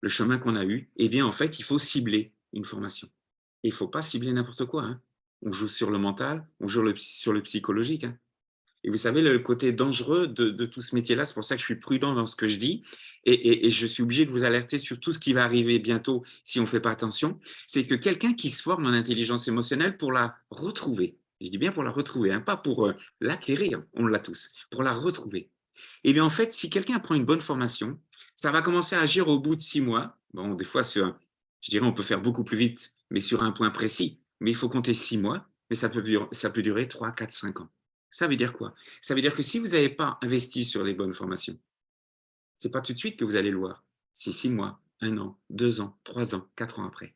chemin qu'on a eu, eh bien en fait, il faut cibler une formation. Et il ne faut pas cibler n'importe quoi, hein. On joue sur le mental, on joue sur le psychologique, hein. Et vous savez, le côté dangereux de tout ce métier-là, c'est pour ça que je suis prudent dans ce que je dis et je suis obligé de vous alerter sur tout ce qui va arriver bientôt si on ne fait pas attention. C'est que quelqu'un qui se forme en intelligence émotionnelle pour la retrouver, je dis bien pour la retrouver, hein, pas pour l'acquérir, on l'a tous, pour la retrouver. Eh bien, en fait, si quelqu'un prend une bonne formation, ça va commencer à agir au bout de 6 mois. Bon, des fois, je dirais, on peut faire beaucoup plus vite, mais sur un point précis. Mais il faut compter 6 mois, mais ça peut durer 3, 4, 5 ans. Ça veut dire quoi? Ça veut dire que si vous n'avez pas investi sur les bonnes formations, ce n'est pas tout de suite que vous allez le voir. C'est 6 mois, 1 an, 2 ans, 3 ans, 4 ans après.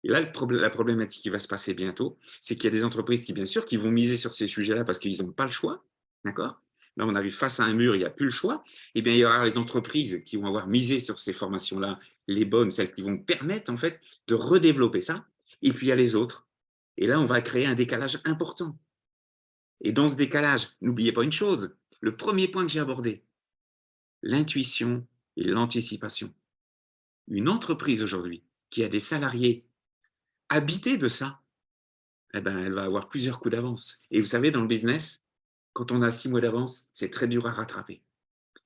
Et là, la problématique qui va se passer bientôt, c'est qu'il y a des entreprises qui, bien sûr, qui vont miser sur ces sujets-là parce qu'ils n'ont pas le choix. D'accord? Là, on arrive face à un mur, il n'y a plus le choix. Eh bien, il y aura les entreprises qui vont avoir misé sur ces formations-là, les bonnes, celles qui vont permettre, en fait, de redévelopper ça. Et puis, il y a les autres. Et là, on va créer un décalage important. Et dans ce décalage, n'oubliez pas une chose, le premier point que j'ai abordé, l'intuition et l'anticipation. Une entreprise aujourd'hui qui a des salariés habités de ça, eh ben, elle va avoir plusieurs coups d'avance. Et vous savez, dans le business, quand on a 6 mois d'avance, c'est très dur à rattraper.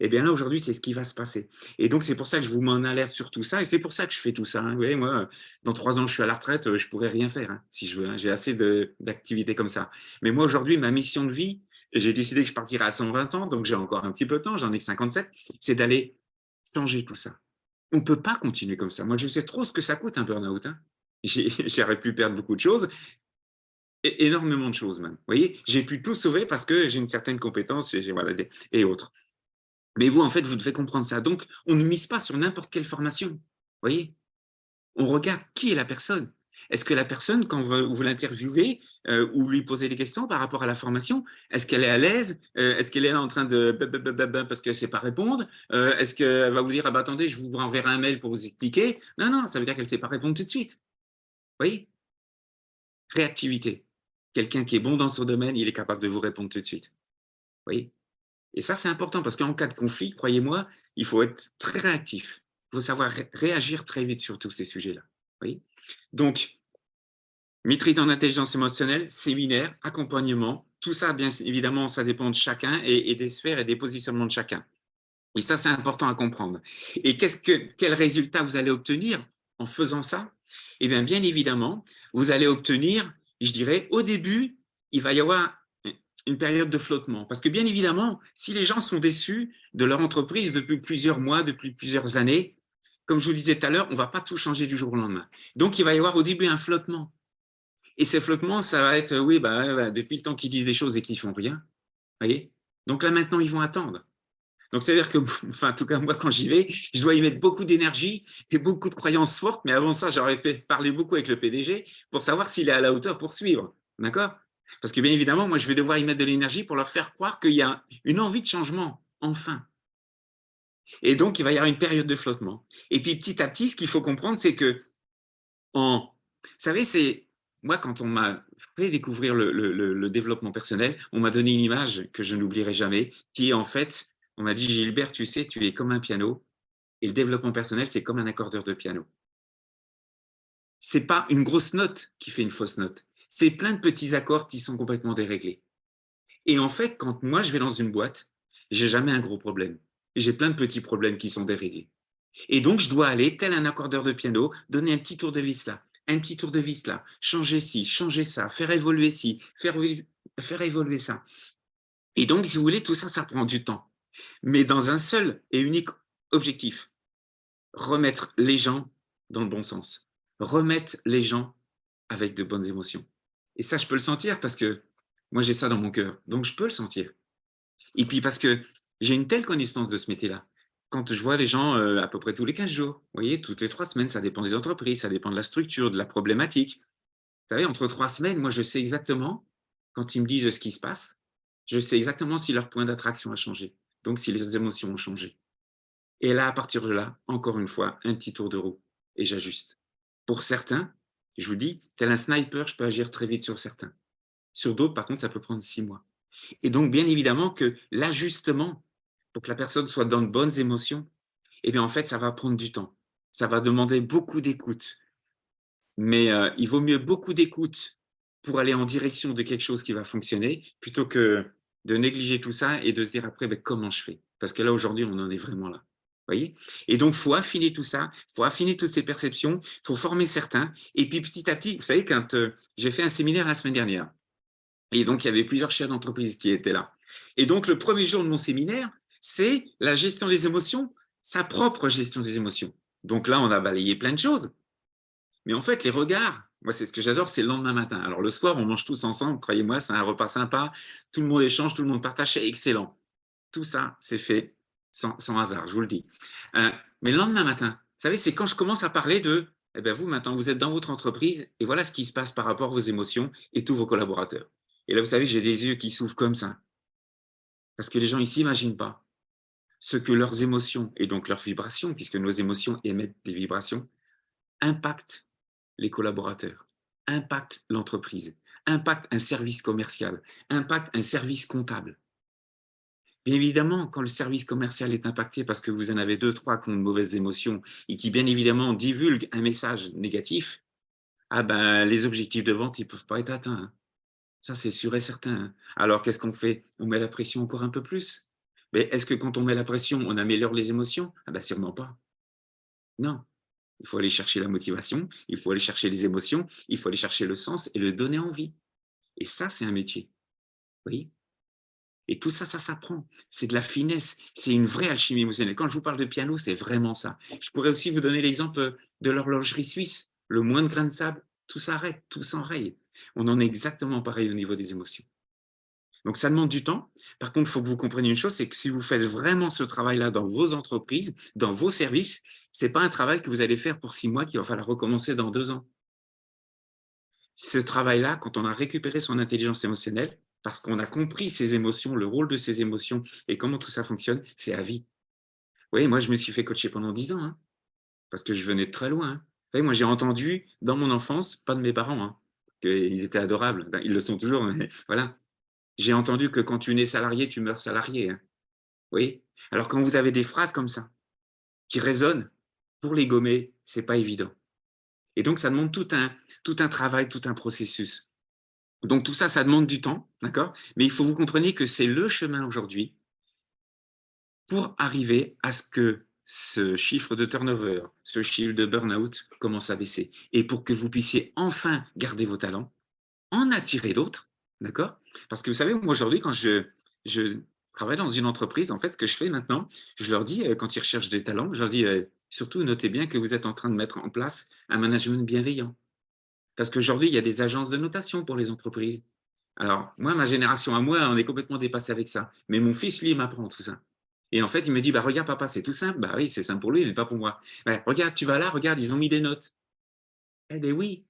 Eh bien là, aujourd'hui, c'est ce qui va se passer. Et donc, c'est pour ça que je vous mets en alerte sur tout ça. Et c'est pour ça que je fais tout ça. Hein. Vous voyez, moi, dans 3 ans, je suis à la retraite, je ne pourrais rien faire, hein, si je veux. Hein. J'ai assez d'activités comme ça. Mais moi, aujourd'hui, ma mission de vie, j'ai décidé que je partirais à 120 ans, donc j'ai encore un petit peu de temps, j'en ai que 57, c'est d'aller changer tout ça. On ne peut pas continuer comme ça. Moi, je sais trop ce que ça coûte un burn-out. Hein. J'aurais pu perdre beaucoup de choses, énormément de choses même. Vous voyez, j'ai pu tout sauver parce que j'ai une certaine compétence voilà, et autres. Mais vous, en fait, vous devez comprendre ça. Donc, on ne mise pas sur n'importe quelle formation. Vous voyez, on regarde qui est la personne. Est-ce que la personne, quand vous l'interviewez ou lui posez des questions par rapport à la formation, est-ce qu'elle est à l'aise? Est-ce qu'elle est là en train de parce qu'elle ne sait pas répondre? Est-ce qu'elle va vous dire, ah bah, attendez, je vous enverrai un mail pour vous expliquer? Non, non, ça veut dire qu'elle ne sait pas répondre tout de suite. Vous voyez? Réactivité. Quelqu'un qui est bon dans son domaine, il est capable de vous répondre tout de suite. Vous voyez? Et ça, c'est important parce qu'en cas de conflit, croyez-moi, il faut être très réactif. Il faut savoir réagir très vite sur tous ces sujets-là. Oui. Donc, maîtrise en intelligence émotionnelle, séminaire, accompagnement, tout ça, bien évidemment, ça dépend de chacun et des sphères et des positionnements de chacun. Et ça, c'est important à comprendre. Et quel résultat vous allez obtenir en faisant ça? Eh bien, bien évidemment, vous allez obtenir, je dirais, au début, il va y avoir une période de flottement. Parce que bien évidemment, si les gens sont déçus de leur entreprise depuis plusieurs mois, depuis plusieurs années, comme je vous disais tout à l'heure, on ne va pas tout changer du jour au lendemain. Donc, il va y avoir au début un flottement. Et ces flottements, ça va être, oui, depuis le temps qu'ils disent des choses et qu'ils ne font rien. Voyez. Donc là, maintenant, ils vont attendre. Donc, c'est-à-dire que, enfin, en tout cas, moi, quand j'y vais, je dois y mettre beaucoup d'énergie et beaucoup de croyances fortes. Mais avant ça, j'aurais parlé beaucoup avec le PDG pour savoir s'il est à la hauteur pour suivre. D'accord? Parce que, bien évidemment, moi, je vais devoir y mettre de l'énergie pour leur faire croire qu'il y a une envie de changement, enfin. Et donc, il va y avoir une période de flottement. Et puis, petit à petit, ce qu'il faut comprendre, c'est que, vous savez, c'est moi, quand on m'a fait découvrir le développement personnel, on m'a donné une image que je n'oublierai jamais, qui est en fait, on m'a dit, Gilbert, tu sais, tu es comme un piano, et le développement personnel, c'est comme un accordeur de piano. C'est pas une grosse note qui fait une fausse note, c'est plein de petits accords qui sont complètement déréglés. Et en fait, quand moi je vais dans une boîte, j'ai jamais un gros problème. J'ai plein de petits problèmes qui sont déréglés. Et donc, je dois aller, tel un accordeur de piano, donner un petit tour de vis là, un petit tour de vis là, changer ci, changer ça, faire évoluer ci, faire évoluer ça. Et donc, si vous voulez, tout ça, ça prend du temps. Mais dans un seul et unique objectif, remettre les gens dans le bon sens, remettre les gens avec de bonnes émotions. Et ça, je peux le sentir parce que moi, j'ai ça dans mon cœur. Donc, je peux le sentir. Et puis, parce que j'ai une telle connaissance de ce métier-là. Quand je vois les gens à peu près tous les 15 jours, vous voyez, toutes les 3 semaines, ça dépend des entreprises, ça dépend de la structure, de la problématique. Vous savez, entre 3 semaines, moi, je sais exactement, quand ils me disent ce qui se passe, je sais exactement si leur point d'attraction a changé, donc si les émotions ont changé. Et là, à partir de là, encore une fois, un petit tour de roue et j'ajuste. Pour certains, je vous dis, tel un sniper, je peux agir très vite sur certains. Sur d'autres, par contre, ça peut prendre 6 mois. Et donc, bien évidemment que l'ajustement, pour que la personne soit dans de bonnes émotions, eh bien, en fait, ça va prendre du temps. Ça va demander beaucoup d'écoute. Mais il vaut mieux beaucoup d'écoute pour aller en direction de quelque chose qui va fonctionner, plutôt que de négliger tout ça et de se dire après, comment je fais? Parce que là, aujourd'hui, on en est vraiment là. Voyez. Et donc, il faut affiner tout ça, il faut affiner toutes ces perceptions, il faut former certains. Et puis, petit à petit, vous savez, quand j'ai fait un séminaire la semaine dernière, et donc, il y avait plusieurs chefs d'entreprise qui étaient là. Et donc, le premier jour de mon séminaire, c'est la gestion des émotions, sa propre gestion des émotions. Donc là, on a balayé plein de choses. Mais en fait, les regards, moi, c'est ce que j'adore, c'est le lendemain matin. Alors, le soir, on mange tous ensemble, croyez-moi, c'est un repas sympa. Tout le monde échange, tout le monde partage, c'est excellent. Tout ça, c'est fait sans hasard, je vous le dis. Mais le lendemain matin, vous savez, c'est quand je commence à parler de, eh bien, vous, maintenant, vous êtes dans votre entreprise et voilà ce qui se passe par rapport à vos émotions et tous vos collaborateurs. Et là, vous savez, j'ai des yeux qui s'ouvrent comme ça. Parce que les gens, ils ne s'imaginent pas ce que leurs émotions et donc leurs vibrations, puisque nos émotions émettent des vibrations, impactent les collaborateurs, impactent l'entreprise, impactent un service commercial, impactent un service comptable. Bien évidemment, quand le service commercial est impacté parce que vous en avez 2, 3 qui ont de mauvaises émotions et qui, bien évidemment, divulguent un message négatif, ah ben, les objectifs de vente, ils ne peuvent pas être atteints, hein. Ça, c'est sûr et certain, hein. Alors, qu'est-ce qu'on fait? On met la pression encore un peu plus. Mais est-ce que quand on met la pression, on améliore les émotions? Ah ben, sûrement pas. Non. Il faut aller chercher la motivation, il faut aller chercher les émotions, il faut aller chercher le sens et le donner envie. Et ça, c'est un métier. Oui. Et tout ça, ça s'apprend. C'est de la finesse. C'est une vraie alchimie émotionnelle. Quand je vous parle de piano, c'est vraiment ça. Je pourrais aussi vous donner l'exemple de l'horlogerie suisse. Le moindre grain de sable, tout s'arrête, tout s'enraye. On en est exactement pareil au niveau des émotions. Donc, ça demande du temps. Par contre, il faut que vous compreniez une chose, c'est que si vous faites vraiment ce travail-là dans vos entreprises, dans vos services, ce n'est pas un travail que vous allez faire pour 6 mois qu'il va falloir recommencer dans 2 ans. Ce travail-là, quand on a récupéré son intelligence émotionnelle, parce qu'on a compris ses émotions, le rôle de ses émotions et comment tout ça fonctionne, c'est à vie. Vous voyez, moi, je me suis fait coacher pendant 10 ans, hein, parce que je venais de très loin, hein. Vous voyez, moi, j'ai entendu dans mon enfance, pas de mes parents, hein, qu'ils étaient adorables. Ben, ils le sont toujours, mais voilà. J'ai entendu que quand tu nais salarié, tu meurs salarié, hein. Vous voyez? Alors, quand vous avez des phrases comme ça, qui résonnent, pour les gommer, c'est pas évident. Et donc, ça demande tout un travail, tout un processus. Donc tout ça, ça demande du temps, d'accord? Mais il faut que vous compreniez que c'est le chemin aujourd'hui pour arriver à ce que ce chiffre de turnover, ce chiffre de burn-out commence à baisser. Et pour que vous puissiez enfin garder vos talents, en attirer d'autres, d'accord? Parce que vous savez, moi aujourd'hui, quand je travaille dans une entreprise, en fait, ce que je fais maintenant, je leur dis, quand ils recherchent des talents, je leur dis, surtout notez bien que vous êtes en train de mettre en place un management bienveillant. Parce qu'aujourd'hui, il y a des agences de notation pour les entreprises. Alors, moi, ma génération à moi, on est complètement dépassé avec ça. Mais mon fils, lui, il m'apprend tout ça. Et en fait, il me dit, bah, regarde, papa, c'est tout simple. Bah oui, c'est simple pour lui, mais pas pour moi. Bah, regarde, tu vas là, regarde, ils ont mis des notes. Eh bien oui.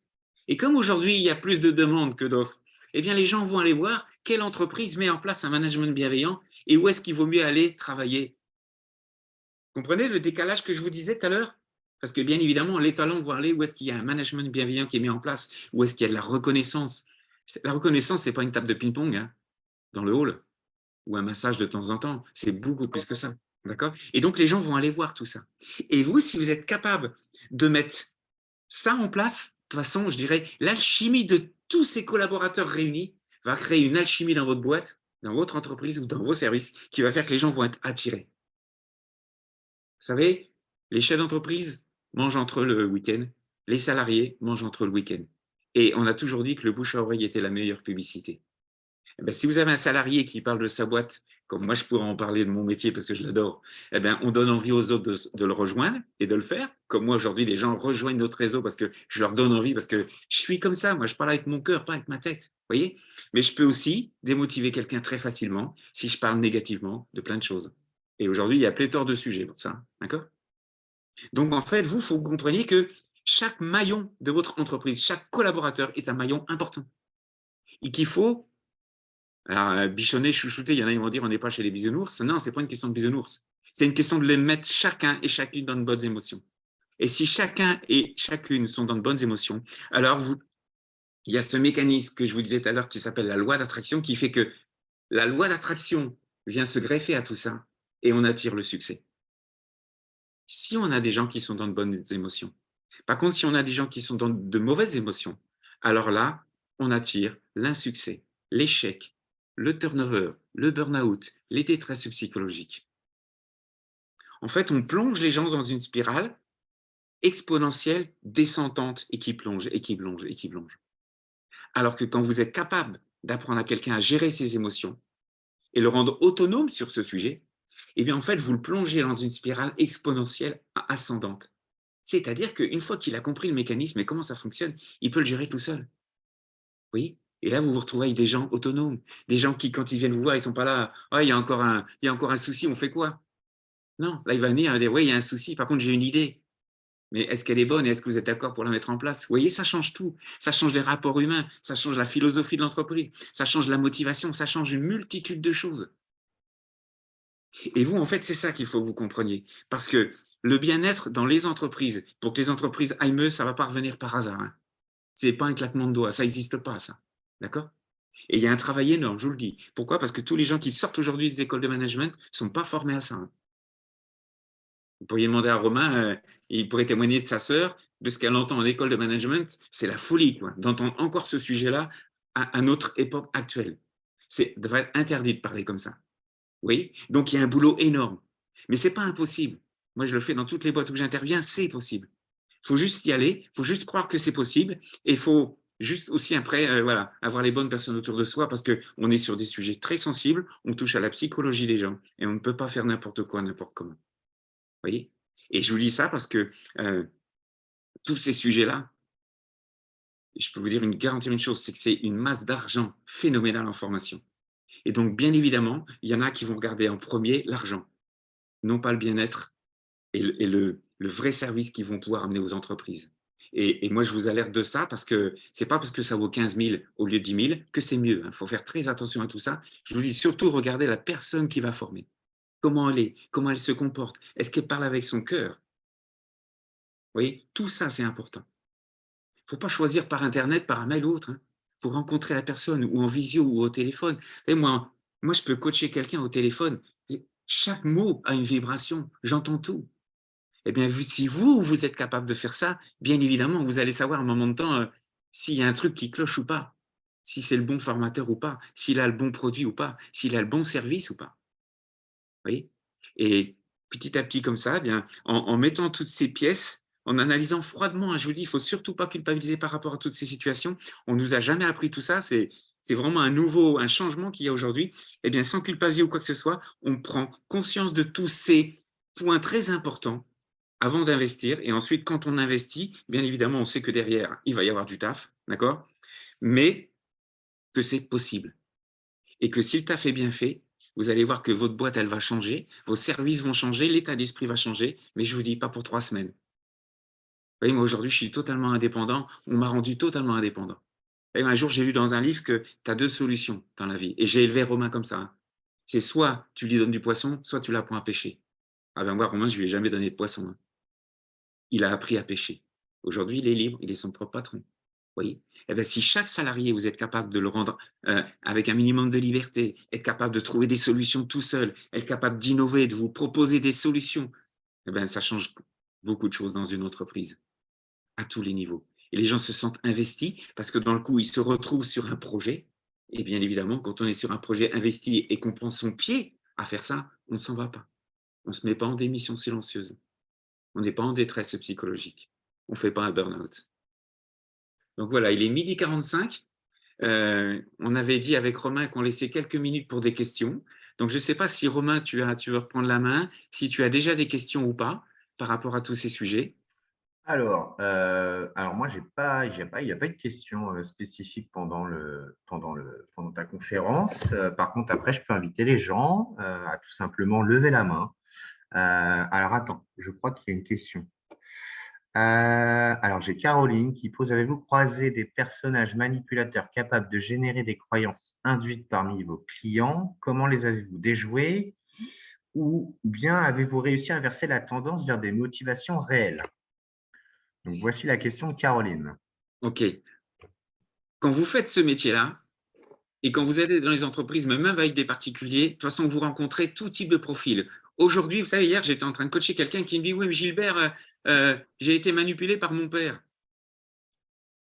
Et comme aujourd'hui, il y a plus de demandes que d'offres, eh bien, les gens vont aller voir quelle entreprise met en place un management bienveillant et où est-ce qu'il vaut mieux aller travailler. Comprenez le décalage que je vous disais tout à l'heure? Parce que bien évidemment, les talents vont aller où est-ce qu'il y a un management bienveillant qui est mis en place, où est-ce qu'il y a de la reconnaissance. La reconnaissance, ce n'est pas une table de ping-pong, hein, dans le hall ou un massage de temps en temps. C'est beaucoup plus que ça. D'accord? Et donc, les gens vont aller voir tout ça. Et vous, si vous êtes capable de mettre ça en place, de toute façon, je dirais, l'alchimie de tous ces collaborateurs réunis va créer une alchimie dans votre boîte, dans votre entreprise ou dans vos services qui va faire que les gens vont être attirés. Vous savez, les chefs d'entreprise mangent entre eux le week-end, les salariés mangent entre eux le week-end. Et on a toujours dit que le bouche à oreille était la meilleure publicité. Eh ben, si vous avez un salarié qui parle de sa boîte, comme moi je pourrais en parler de mon métier parce que je l'adore, eh ben, on donne envie aux autres de le rejoindre et de le faire. Comme moi aujourd'hui, les gens rejoignent notre réseau parce que je leur donne envie, parce que je suis comme ça, moi je parle avec mon cœur, pas avec ma tête. Voyez. Mais je peux aussi démotiver quelqu'un très facilement si je parle négativement de plein de choses. Et aujourd'hui, il y a pléthore de sujets pour ça. D'accord? Donc en fait, vous, il faut que vous compreniez que chaque maillon de votre entreprise, chaque collaborateur est un maillon important. Et qu'il faut alors, bichonner, chouchouter, il y en a, ils vont dire on n'est pas chez les bisounours. Non, ce n'est pas une question de bisounours. C'est une question de les mettre chacun et chacune dans de bonnes émotions. Et si chacun et chacune sont dans de bonnes émotions, alors il y a ce mécanisme que je vous disais tout à l'heure qui s'appelle la loi d'attraction, qui fait que la loi d'attraction vient se greffer à tout ça et on attire le succès. Si on a des gens qui sont dans de bonnes émotions. Par contre, si on a des gens qui sont dans de mauvaises émotions, alors là, on attire l'insuccès, l'échec, le turnover, le burn-out, les détresses psychologiques. En fait, on plonge les gens dans une spirale exponentielle, descendante, et qui plonge, et qui plonge, et qui plonge. Alors que quand vous êtes capable d'apprendre à quelqu'un à gérer ses émotions et le rendre autonome sur ce sujet, eh bien, en fait, vous le plongez dans une spirale exponentielle ascendante. C'est-à-dire qu'une fois qu'il a compris le mécanisme et comment ça fonctionne, il peut le gérer tout seul. Oui. Et là, vous vous retrouvez avec des gens autonomes, des gens qui, quand ils viennent vous voir, ils ne sont pas là, ah, il y a encore un souci, on fait quoi? Non, là, il va venir et dire, oui, il y a un souci, par contre, j'ai une idée. Mais est-ce qu'elle est bonne et est-ce que vous êtes d'accord pour la mettre en place? Vous voyez, ça change tout. Ça change les rapports humains, ça change la philosophie de l'entreprise, ça change la motivation, ça change une multitude de choses. Et vous, en fait, c'est ça qu'il faut que vous compreniez. Parce que le bien-être dans les entreprises, pour que les entreprises aillent mieux, ça ne va pas revenir par hasard, hein. Ce n'est pas un claquement de doigts, ça n'existe pas, ça. D'accord? Et il y a un travail énorme, je vous le dis. Pourquoi? Parce que tous les gens qui sortent aujourd'hui des écoles de management ne sont pas formés à ça, hein. Vous pourriez demander à Romain, il pourrait témoigner de sa sœur, de ce qu'elle entend en école de management. C'est la folie, quoi, d'entendre encore ce sujet-là à notre époque actuelle. C'est devrait être interdit de parler comme ça. Oui, donc il y a un boulot énorme. Mais ce n'est pas impossible. Moi, je le fais dans toutes les boîtes où j'interviens, c'est possible. Il faut juste y aller, il faut juste croire que c'est possible et il faut juste aussi après voilà, avoir les bonnes personnes autour de soi parce qu'on est sur des sujets très sensibles, on touche à la psychologie des gens et on ne peut pas faire n'importe quoi, n'importe comment. Vous voyez? Et je vous dis ça parce que tous ces sujets-là, je peux vous dire garantir une chose, c'est que c'est une masse d'argent phénoménale en formation. Et donc, bien évidemment, il y en a qui vont regarder en premier l'argent, non pas le bien-être et le vrai service qu'ils vont pouvoir amener aux entreprises. Et moi, je vous alerte de ça parce que ce n'est pas parce que ça vaut 15 000 au lieu de 10 000 que c'est mieux. Il faut faire très attention à tout ça. Je vous dis surtout, regardez la personne qui va former. Comment elle est, comment elle se comporte, est-ce qu'elle parle avec son cœur? Vous voyez, tout ça, c'est important. Il ne faut pas choisir par Internet, par un mail ou autre, hein. Il faut rencontrer la personne ou en visio ou au téléphone. Et moi, je peux coacher quelqu'un au téléphone. Et chaque mot a une vibration. J'entends tout. Eh bien, si vous êtes capable de faire ça, bien évidemment, vous allez savoir à un moment de temps s'il y a un truc qui cloche ou pas, si c'est le bon formateur ou pas, s'il a le bon produit ou pas, s'il a le bon service ou pas. Vous voyez? Et petit à petit comme ça, eh bien, en mettant toutes ces pièces, en analysant froidement, hein, je vous dis, il ne faut surtout pas culpabiliser par rapport à toutes ces situations. On ne nous a jamais appris tout ça. C'est vraiment un changement qu'il y a aujourd'hui. Eh bien, sans culpabiliser ou quoi que ce soit, on prend conscience de tous ces points très importants avant d'investir. Et ensuite, quand on investit, bien évidemment, on sait que derrière, il va y avoir du taf, d'accord? Mais que c'est possible. Et que si le taf est bien fait, vous allez voir que votre boîte, elle va changer, vos services vont changer, l'état d'esprit va changer, mais je ne vous dis pas pour 3 semaines. Vous voyez, moi, aujourd'hui, je suis totalement indépendant. On m'a rendu totalement indépendant. Et un jour, j'ai lu dans un livre que tu as 2 solutions dans la vie. Et j'ai élevé Romain comme ça, hein. C'est soit tu lui donnes du poisson, soit tu l'apprends à pêcher. Ah ben moi, Romain, je ne lui ai jamais donné de poisson, hein. Il a appris à pêcher. Aujourd'hui, il est libre, il est son propre patron. Vous voyez? Eh bien, si chaque salarié, vous êtes capable de le rendre avec un minimum de liberté, être capable de trouver des solutions tout seul, être capable d'innover, de vous proposer des solutions, eh bien, ça change beaucoup de choses dans une entreprise, à tous les niveaux. Et les gens se sentent investis parce que dans le coup, ils se retrouvent sur un projet. Et bien évidemment, quand on est sur un projet investi et qu'on prend son pied à faire ça, on ne s'en va pas. On ne se met pas en démission silencieuse. On n'est pas en détresse psychologique. On ne fait pas un burn-out. Donc voilà, il est 12h45. On avait dit avec Romain qu'on laissait quelques minutes pour des questions. Donc je ne sais pas si Romain, tu veux reprendre la main, si tu as déjà des questions ou pas par rapport à tous ces sujets. Alors moi, il n'y a pas eu de questions spécifiques pendant ta conférence. Par contre, après, je peux inviter les gens à tout simplement lever la main. Alors attends, je crois qu'il y a une question. Alors, j'ai Caroline qui pose, avez-vous croisé des personnages manipulateurs capables de générer des croyances induites parmi vos clients? Comment les avez-vous déjoués? Ou bien avez-vous réussi à inverser la tendance vers des motivations réelles? Donc, voici la question de Caroline. OK. Quand vous faites ce métier-là, et quand vous allez dans les entreprises, mais même avec des particuliers, de toute façon, vous rencontrez tout type de profil. Aujourd'hui, vous savez, hier, j'étais en train de coacher quelqu'un qui me dit, oui, mais Gilbert, j'ai été manipulé par mon père.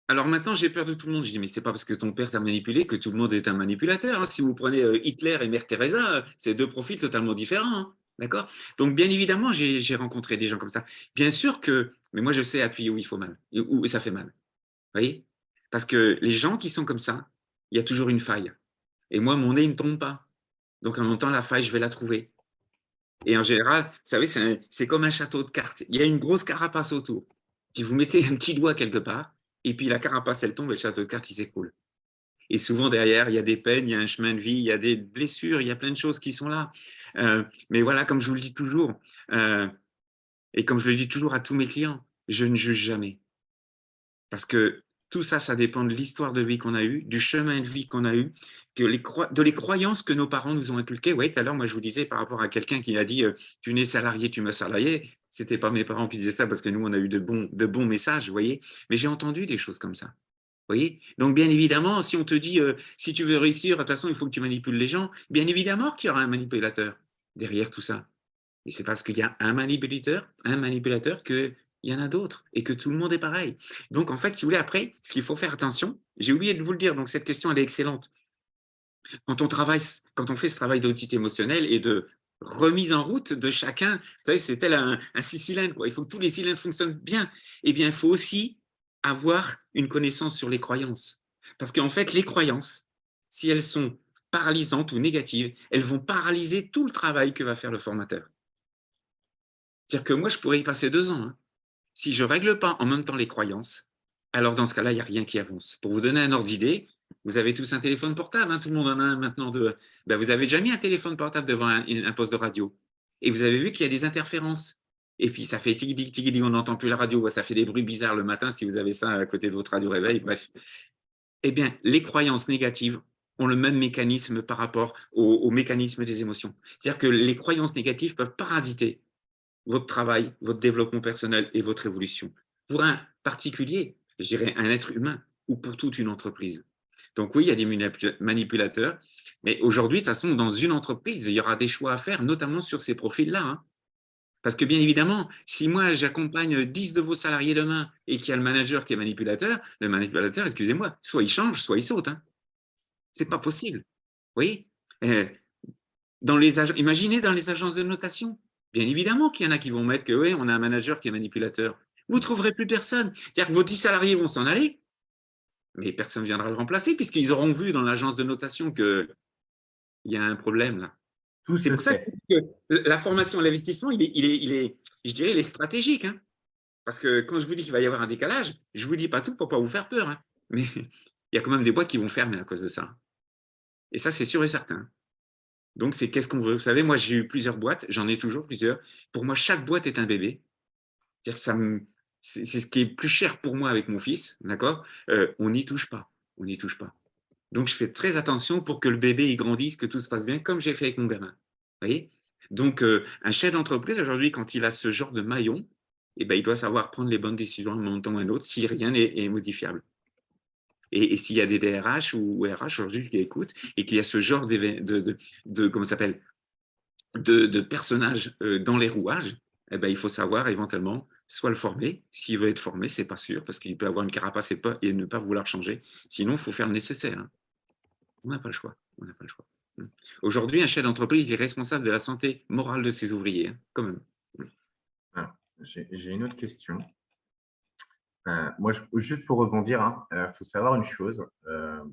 Alors maintenant, j'ai peur de tout le monde. Je dis, mais c'est pas parce que ton père t'a manipulé que tout le monde est un manipulateur, hein. Si vous prenez Hitler et Mère Teresa, c'est 2 profils totalement différents, hein. D'accord? Donc, bien évidemment, j'ai rencontré des gens comme ça. Bien sûr que, mais moi, je sais appuyer où il faut mal, où ça fait mal. Vous voyez? Parce que les gens qui sont comme ça, il y a toujours une faille. Et moi, mon nez, il ne me trompe pas. Donc, en même temps, la faille, je vais la trouver. Et en général, vous savez, c'est comme un château de cartes. Il y a une grosse carapace autour. Puis vous mettez un petit doigt quelque part, et puis la carapace, elle tombe et le château de cartes, il s'écroule. Et souvent, derrière, il y a des peines, il y a un chemin de vie, il y a des blessures, il y a plein de choses qui sont là. Mais voilà, comme je vous le dis toujours, et comme je le dis toujours à tous mes clients, je ne juge jamais. Parce que tout ça, ça dépend de l'histoire de vie qu'on a eue, du chemin de vie qu'on a eu, de les croyances que nos parents nous ont inculquées. Oui, tout à l'heure, moi, je vous disais par rapport à quelqu'un qui a dit tu n'es salarié, tu m'as salarié. Ce n'était pas mes parents qui disaient ça parce que nous, on a eu de bons messages, vous voyez. Mais j'ai entendu des choses comme ça. Voyez? Donc, bien évidemment, si on te dit, si tu veux réussir, de toute façon, il faut que tu manipules les gens, bien évidemment qu'il y aura un manipulateur derrière tout ça. Et c'est parce qu'il y a un manipulateur qu'il y en a d'autres et que tout le monde est pareil. Donc, en fait, si vous voulez, après, ce qu'il faut faire attention, j'ai oublié de vous le dire, donc cette question, elle est excellente. Quand on fait ce travail d'audit émotionnel et de remise en route de chacun, vous savez, c'est tel un 6 cylindres, quoi. Il faut que tous les cylindres fonctionnent bien. Eh bien, il faut aussi avoir une connaissance sur les croyances. Parce qu'en fait, les croyances, si elles sont paralysantes ou négatives, elles vont paralyser tout le travail que va faire le formateur. C'est-à-dire que moi, je pourrais y passer 2 ans. Hein. Si je ne règle pas en même temps les croyances, alors dans ce cas-là, il n'y a rien qui avance. Pour vous donner un ordre d'idée, vous avez tous un téléphone portable, hein, tout le monde en a un maintenant. Ben, vous avez déjà mis un téléphone portable devant un poste de radio et vous avez vu qu'il y a des interférences. Et puis ça fait tigidi tigidi, on n'entend plus la radio, ça fait des bruits bizarres le matin si vous avez ça à côté de votre radio réveil, bref. Eh bien, les croyances négatives ont le même mécanisme par rapport au mécanisme des émotions. C'est-à-dire que les croyances négatives peuvent parasiter votre travail, votre développement personnel et votre évolution. Pour un particulier, je dirais un être humain, ou pour toute une entreprise. Donc oui, il y a des manipulateurs, mais aujourd'hui, de toute façon, dans une entreprise, il y aura des choix à faire, notamment sur ces profils-là. Hein. Parce que bien évidemment, si moi j'accompagne 10 de vos salariés demain et qu'il y a le manager qui est manipulateur, le manipulateur, excusez-moi, soit il change, soit il saute. Hein. C'est pas possible. Vous voyez imaginez dans les agences de notation, bien évidemment qu'il y en a qui vont mettre que oui, on a un manager qui est manipulateur. Vous ne trouverez plus personne. C'est-à-dire que vos 10 salariés vont s'en aller, mais personne ne viendra le remplacer puisqu'ils auront vu dans l'agence de notation qu'il y a un problème là. Tout C'est se pour ça sait. que la formation et l'investissement, je dirais, il est stratégique. Hein. Parce que quand je vous dis qu'il va y avoir un décalage, je ne vous dis pas tout pour ne pas vous faire peur. Hein. Mais il y a quand même des boîtes qui vont fermer à cause de ça. Et ça, c'est sûr et certain. Donc, c'est qu'est-ce qu'on veut. Vous savez, moi, j'ai eu plusieurs boîtes, j'en ai toujours plusieurs. Pour moi, chaque boîte est un bébé. C'est ce qui est plus cher pour moi avec mon fils, d'accord. On n'y touche pas. On n'y touche pas. Donc, je fais très attention pour que le bébé il grandisse, que tout se passe bien, comme j'ai fait avec mon gamin. Vous voyez. Donc, un chef d'entreprise, aujourd'hui, quand il a ce genre de maillon, eh ben, il doit savoir prendre les bonnes décisions à un moment ou à un autre si rien n'est modifiable. Et s'il y a des DRH ou RH aujourd'hui qui écoutent et qu'il y a ce genre comment s'appelle, de personnages dans les rouages, eh ben, il faut savoir éventuellement soit le former. S'il veut être formé, c'est pas sûr, parce qu'il peut avoir une carapace et ne pas vouloir changer. Sinon, il faut faire le nécessaire. Hein. On n'a pas le choix. On n'a pas le choix. Aujourd'hui, un chef d'entreprise est responsable de la santé morale de ses ouvriers, hein, quand même. Ah, j'ai une autre question. Moi, juste pour rebondir, faut savoir une chose.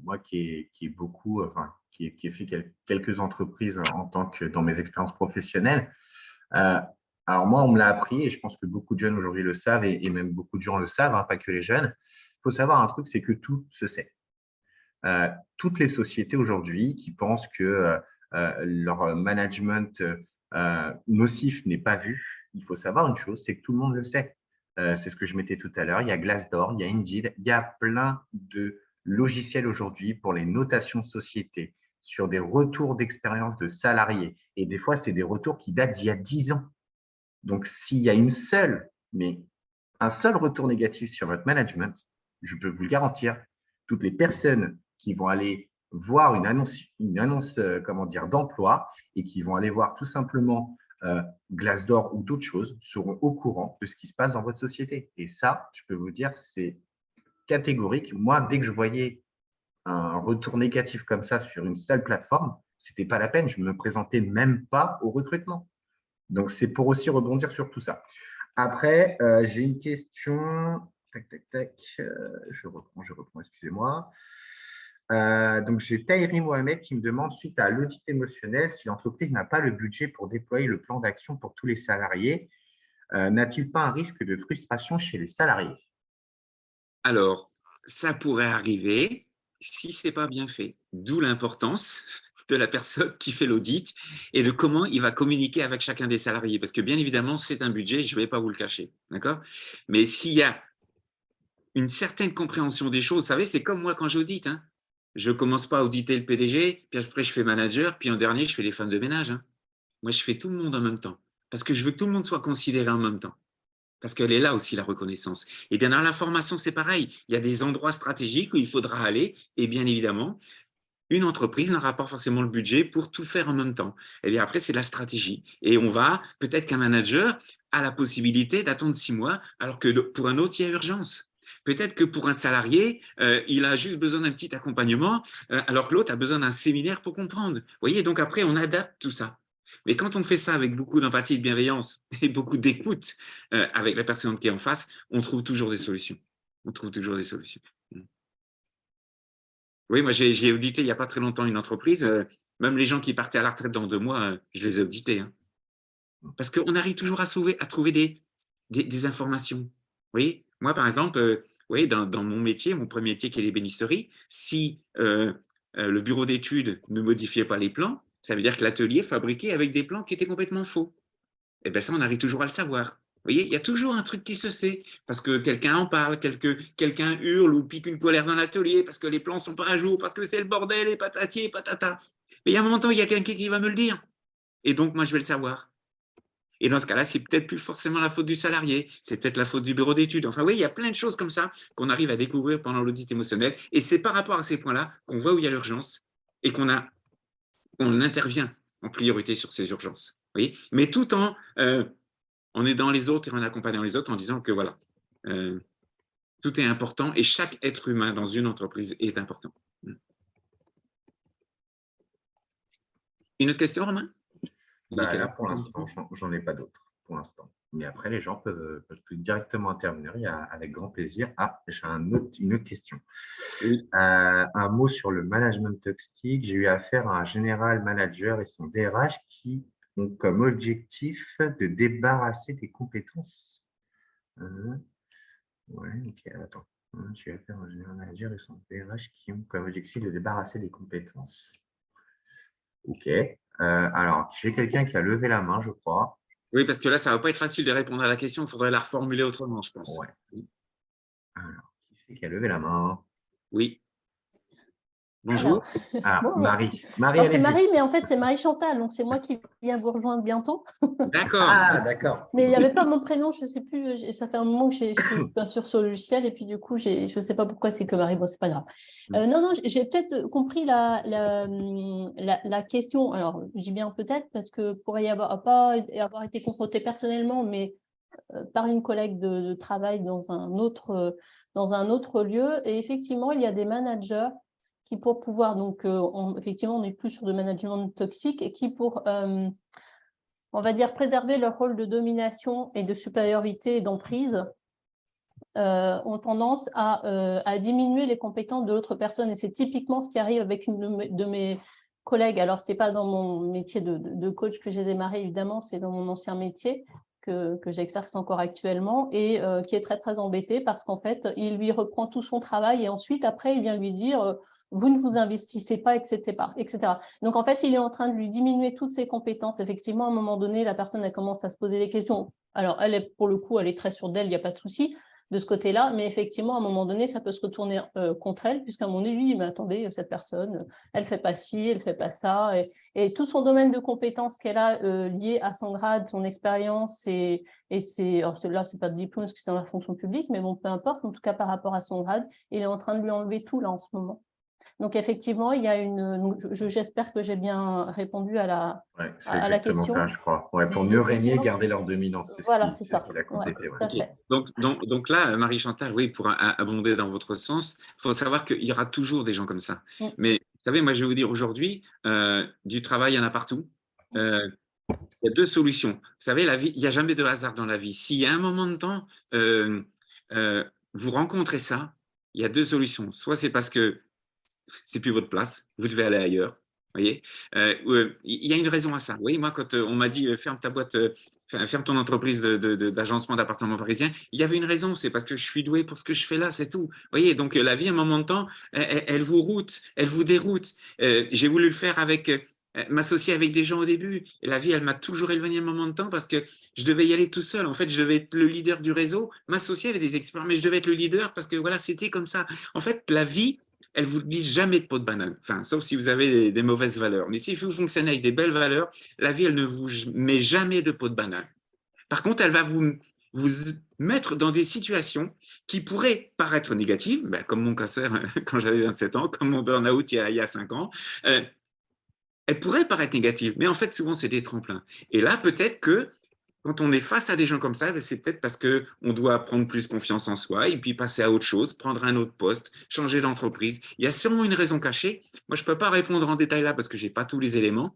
Moi, qui ai beaucoup, enfin, qui ai fait quelques entreprises en tant que dans mes expériences professionnelles. Alors moi, on me l'a appris et je pense que beaucoup de jeunes aujourd'hui le savent et même beaucoup de gens le savent, pas que les jeunes. Il faut savoir un truc, c'est que tout se sait. Toutes les sociétés aujourd'hui qui pensent que leur management nocif n'est pas vu, il faut savoir une chose, c'est que tout le monde le sait. C'est ce que je mettais tout à l'heure. Il y a Glassdoor, il y a Indeed, il y a plein de logiciels aujourd'hui pour les notations de sociétés, sur des retours d'expérience de salariés. Et des fois, c'est des retours qui datent d'il y a 10 ans. Donc, s'il y a un seul retour négatif sur votre management, je peux vous le garantir, toutes les personnes qui vont aller voir une annonce d'emploi et qui vont aller voir tout simplement Glassdoor ou d'autres choses seront au courant de ce qui se passe dans votre société. Et ça, je peux vous dire, c'est catégorique. Moi, dès que je voyais un retour négatif comme ça sur une seule plateforme, ce n'était pas la peine. Je ne me présentais même pas au recrutement. Donc, c'est pour aussi rebondir sur tout ça. Après, j'ai une question. Tac, tac, tac. Je reprends, excusez-moi. Donc, j'ai Tahiri Mohamed qui me demande, suite à l'audit émotionnel, si l'entreprise n'a pas le budget pour déployer le plan d'action pour tous les salariés, n'a-t-il pas un risque de frustration chez les salariés? Alors, ça pourrait arriver si ce n'est pas bien fait. D'où l'importance de la personne qui fait l'audit et de comment il va communiquer avec chacun des salariés. Parce que bien évidemment, c'est un budget, je ne vais pas vous le cacher. D'accord. Mais s'il y a une certaine compréhension des choses, vous savez, c'est comme moi quand j'audite. Hein. Je ne commence pas à auditer le PDG, puis après je fais manager, puis en dernier, je fais les femmes de ménage. Hein. Moi, je fais tout le monde en même temps. Parce que je veux que tout le monde soit considéré en même temps. parce qu'elle est là aussi, la reconnaissance. Et bien, dans la formation, c'est pareil. Il y a des endroits stratégiques où il faudra aller, et bien évidemment, une entreprise n'aura pas forcément le budget pour tout faire en même temps. Et bien après, c'est la stratégie. Et on va, peut-être qu'un manager a la possibilité d'attendre 6 mois, alors que pour un autre, il y a urgence. Peut-être que pour un salarié, il a juste besoin d'un petit accompagnement, alors que l'autre a besoin d'un séminaire pour comprendre. Vous voyez, donc après, on adapte tout ça. Mais quand on fait ça avec beaucoup d'empathie et de bienveillance et beaucoup d'écoute avec la personne qui est en face, on trouve toujours des solutions. On trouve toujours des solutions. Oui, moi, j'ai audité il n'y a pas très longtemps une entreprise. Même les gens qui partaient à la retraite dans 2 mois, je les ai audités. Hein. Parce qu'on arrive toujours à trouver des informations. Vous voyez, moi, par exemple, dans mon métier, mon premier métier qui est l'ébénisterie, si le bureau d'études ne modifiait pas les plans, ça veut dire que l'atelier fabriquait avec des plans qui étaient complètement faux. Et bien ça, on arrive toujours à le savoir. Vous voyez, il y a toujours un truc qui se sait, parce que quelqu'un en parle, quelqu'un hurle ou pique une colère dans l'atelier, parce que les plans ne sont pas à jour, parce que c'est le bordel, et patati et patata. Mais il y a un moment donné, il y a quelqu'un qui va me le dire. Et donc, moi, je vais le savoir. Et dans ce cas-là, c'est peut-être plus forcément la faute du salarié, c'est peut-être la faute du bureau d'études. Enfin, oui, il y a plein de choses comme ça qu'on arrive à découvrir pendant l'audit émotionnel. Et c'est par rapport à ces points-là qu'on voit où il y a l'urgence et qu'on intervient en priorité sur ces urgences. Vous voyez, mais tout en aidant les autres et en accompagnant les autres en disant que voilà, tout est important et chaque être humain dans une entreprise est important. Une autre question, Romain? Là, pour l'instant, j'en ai pas d'autres, pour l'instant. Mais après, les gens peuvent directement intervenir avec grand plaisir. Ah, j'ai une autre question. Oui. Un mot sur le management toxique. J'ai eu affaire à un général manager et son DRH qui ont comme objectif de débarrasser des compétences. Ouais, ok, attends. J'ai eu affaire à un général manager et son DRH qui ont comme objectif de débarrasser des compétences. Ok. Alors, j'ai quelqu'un qui a levé la main, je crois. Oui, parce que là, ça ne va pas être facile de répondre à la question. Il faudrait la reformuler autrement, je pense. Ouais. Alors, qui c'est qui a levé la main? Oui. Bonjour. Alors, Marie. Alors, c'est Marie, mais en fait, c'est Marie-Chantal. Donc, c'est moi qui viens vous rejoindre bientôt. D'accord. Ah, d'accord. Mais il n'y avait pas mon prénom, je ne sais plus. Ça fait un moment que je suis bien sûr sur le logiciel. Et puis, du coup, je ne sais pas pourquoi c'est que Marie. Bon, ce n'est pas grave. Non, j'ai peut-être compris la question. Alors, je dis bien peut-être parce que pourrait y avoir été confronté personnellement, mais par une collègue de travail dans un autre lieu. Et effectivement, il y a des managers qui, pour pouvoir, donc effectivement, on n'est plus sur de management toxique, et qui, pour, on va dire, préserver leur rôle de domination et de supériorité et d'emprise, ont tendance à diminuer les compétences de l'autre personne. Et c'est typiquement ce qui arrive avec une de mes collègues. Alors, ce n'est pas dans mon métier de coach que j'ai démarré, évidemment, c'est dans mon ancien métier que j'exerce encore actuellement, et qui est très, très embêté parce qu'en fait, il lui reprend tout son travail et ensuite, après, il vient lui dire vous ne vous investissez pas, etc., etc. Donc, en fait, il est en train de lui diminuer toutes ses compétences. Effectivement, à un moment donné, la personne, elle commence à se poser des questions. Alors, pour le coup, elle est très sûre d'elle, il n'y a pas de souci de ce côté-là, mais effectivement, à un moment donné, ça peut se retourner contre elle, puisqu'à un moment donné, lui, mais attendez, cette personne, elle ne fait pas ci, elle ne fait pas ça, et tout son domaine de compétences qu'elle a lié à son grade, son expérience, alors là, ce n'est pas de diplôme, parce que c'est dans la fonction publique, mais bon, peu importe, en tout cas par rapport à son grade, il est en train de lui enlever tout là en ce moment. Donc, effectivement, il y a j'espère que j'ai bien répondu à la question. C'est ça, je crois. Ouais, pour mieux régner, garder leur dominance. Voilà, c'est ça. Ce qu'il a complété. Ouais, okay. Donc là, Marie-Chantal, oui, pour abonder dans votre sens, il faut savoir qu'il y aura toujours des gens comme ça. Mais vous savez, moi, je vais vous dire aujourd'hui, du travail, il y en a partout. Il y a 2 solutions. Vous savez, la vie, il n'y a jamais de hasard dans la vie. S'il y a un moment de temps, vous rencontrez ça, il y a 2 solutions. Soit c'est parce que c'est plus votre place, vous devez aller ailleurs. Voyez, il y a une raison à ça. Vous voyez, moi, quand on m'a dit ferme ta boîte, ferme ton entreprise d'agencement d'appartements parisiens, il y avait une raison, c'est parce que je suis doué pour ce que je fais là, c'est tout. Vous voyez, donc la vie, à un moment de temps, elle vous route, elle vous déroute. J'ai voulu le faire m'associer avec des gens au début. Et la vie, elle m'a toujours éloigné un moment de temps parce que je devais y aller tout seul. En fait, je devais être le leader du réseau, m'associer avec des experts, mais je devais être le leader parce que voilà, c'était comme ça. En fait, la vie, elle ne vous glisse jamais de peau de banane, enfin, sauf si vous avez des mauvaises valeurs. Mais si vous fonctionnez avec des belles valeurs, la vie, elle ne vous met jamais de peau de banane. Par contre, elle va vous vous mettre dans des situations qui pourraient paraître négatives, comme mon cancer quand j'avais 27 ans, comme mon burn-out il y a 5 ans. Elles pourraient paraître négatives, mais en fait, souvent, c'est des tremplins. Et là, peut-être que quand on est face à des gens comme ça, c'est peut-être parce qu'on doit prendre plus confiance en soi et puis passer à autre chose, prendre un autre poste, changer d'entreprise. Il y a sûrement une raison cachée. Moi, je ne peux pas répondre en détail là parce que je n'ai pas tous les éléments.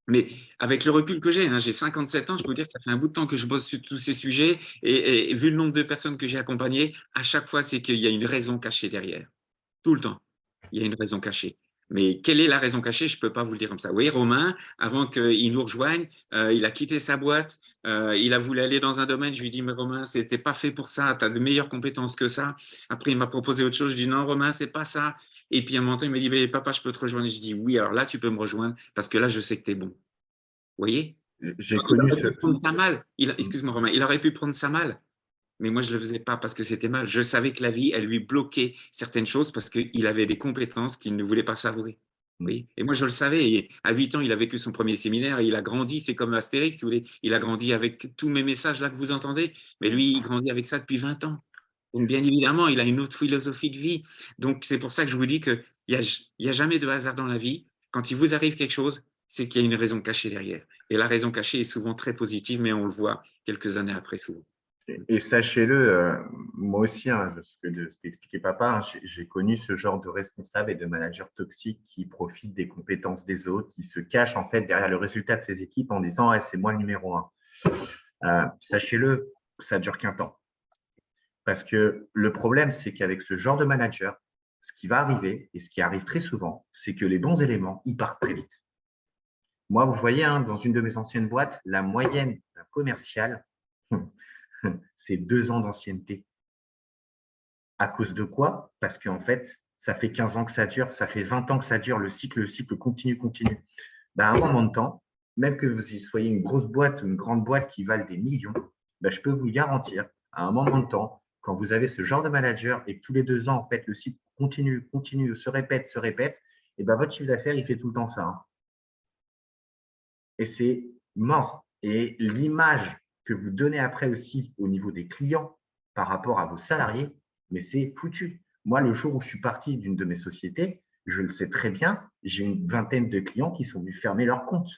Mais avec le recul que j'ai 57 ans, je peux vous dire que ça fait un bout de temps que je bosse sur tous ces sujets et vu le nombre de personnes que j'ai accompagnées, à chaque fois, c'est qu'il y a une raison cachée derrière. Tout le temps, il y a une raison cachée. Mais quelle est la raison cachée? Je ne peux pas vous le dire comme ça. Oui, Romain, avant qu'il nous rejoigne, il a quitté sa boîte, il a voulu aller dans un domaine. Je lui ai dit, mais Romain, ce n'était pas fait pour ça, tu as de meilleures compétences que ça. Après, il m'a proposé autre chose. Je lui ai dit, non, Romain, ce n'est pas ça. Et puis, à un moment donné, il m'a dit, mais papa, je peux te rejoindre. Je dis, oui, alors là, tu peux me rejoindre parce que là, je sais que tu es bon. Vous voyez? J'ai Il connu aurait ce… pu prendre ça mal. Excuse-moi, Romain, il aurait pu prendre ça mal. Mais moi, je ne le faisais pas parce que c'était mal. Je savais que la vie, elle lui bloquait certaines choses parce qu'il avait des compétences qu'il ne voulait pas savourer. Oui. Et moi, je le savais. Et à 8 ans, il a vécu son premier séminaire et il a grandi. C'est comme Astérix, si vous voulez. Il a grandi avec tous mes messages là que vous entendez. Mais lui, il grandit avec ça depuis 20 ans. Donc, bien évidemment, il a une autre philosophie de vie. Donc, c'est pour ça que je vous dis qu'il n'y a jamais de hasard dans la vie. Quand il vous arrive quelque chose, c'est qu'il y a une raison cachée derrière. Et la raison cachée est souvent très positive, mais on le voit quelques années après souvent. Et sachez-le, moi aussi, ce qu'expliquait papa, j'ai connu ce genre de responsable et de manager toxique qui profitent des compétences des autres, qui se cachent en fait derrière le résultat de ses équipes en disant c'est moi le numéro 1. Sachez-le, ça ne dure qu'un temps. Parce que le problème, c'est qu'avec ce genre de manager, ce qui va arriver, et ce qui arrive très souvent, c'est que les bons éléments, ils partent très vite. Moi, vous voyez, dans une de mes anciennes boîtes, la moyenne d'un commercial, c'est 2 ans d'ancienneté. À cause de quoi? Parce qu'en fait, ça fait 15 ans que ça dure, ça fait 20 ans que ça dure, le cycle continue. À un moment de temps, même que vous soyez une grosse boîte ou une grande boîte qui valent des millions, je peux vous le garantir, à un moment de temps, quand vous avez ce genre de manager et que tous les 2 ans, en fait, le cycle continue, se répète, et votre chiffre d'affaires, il fait tout le temps ça. Et c'est mort. Et l'image que vous donnez après aussi au niveau des clients par rapport à vos salariés, mais c'est foutu. Moi, le jour où je suis parti d'une de mes sociétés, je le sais très bien, j'ai une vingtaine de clients qui sont venus fermer leur compte.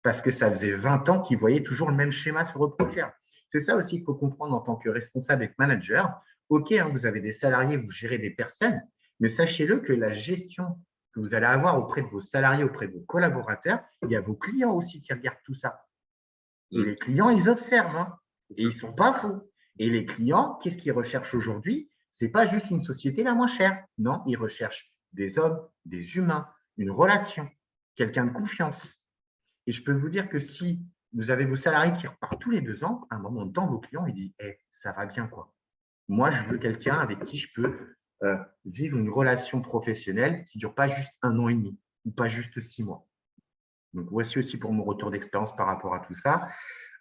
Parce que ça faisait 20 ans qu'ils voyaient toujours le même schéma se reproduire. C'est ça aussi qu'il faut comprendre en tant que responsable et que manager. OK, vous avez des salariés, vous gérez des personnes, mais sachez-le que la gestion que vous allez avoir auprès de vos salariés, auprès de vos collaborateurs, il y a vos clients aussi qui regardent tout ça. Et les clients, ils observent, et ils ne sont pas fous. Et les clients, qu'est-ce qu'ils recherchent aujourd'hui? Ce n'est pas juste une société la moins chère. Non, ils recherchent des hommes, des humains, une relation, quelqu'un de confiance. Et je peux vous dire que si vous avez vos salariés qui repartent tous les 2 ans, à un moment de temps, vos clients, ils disent ça va bien, quoi. Moi, je veux quelqu'un avec qui je peux vivre une relation professionnelle qui ne dure pas juste 1 an et demi ou pas juste 6 mois. Donc, voici aussi pour mon retour d'expérience par rapport à tout ça.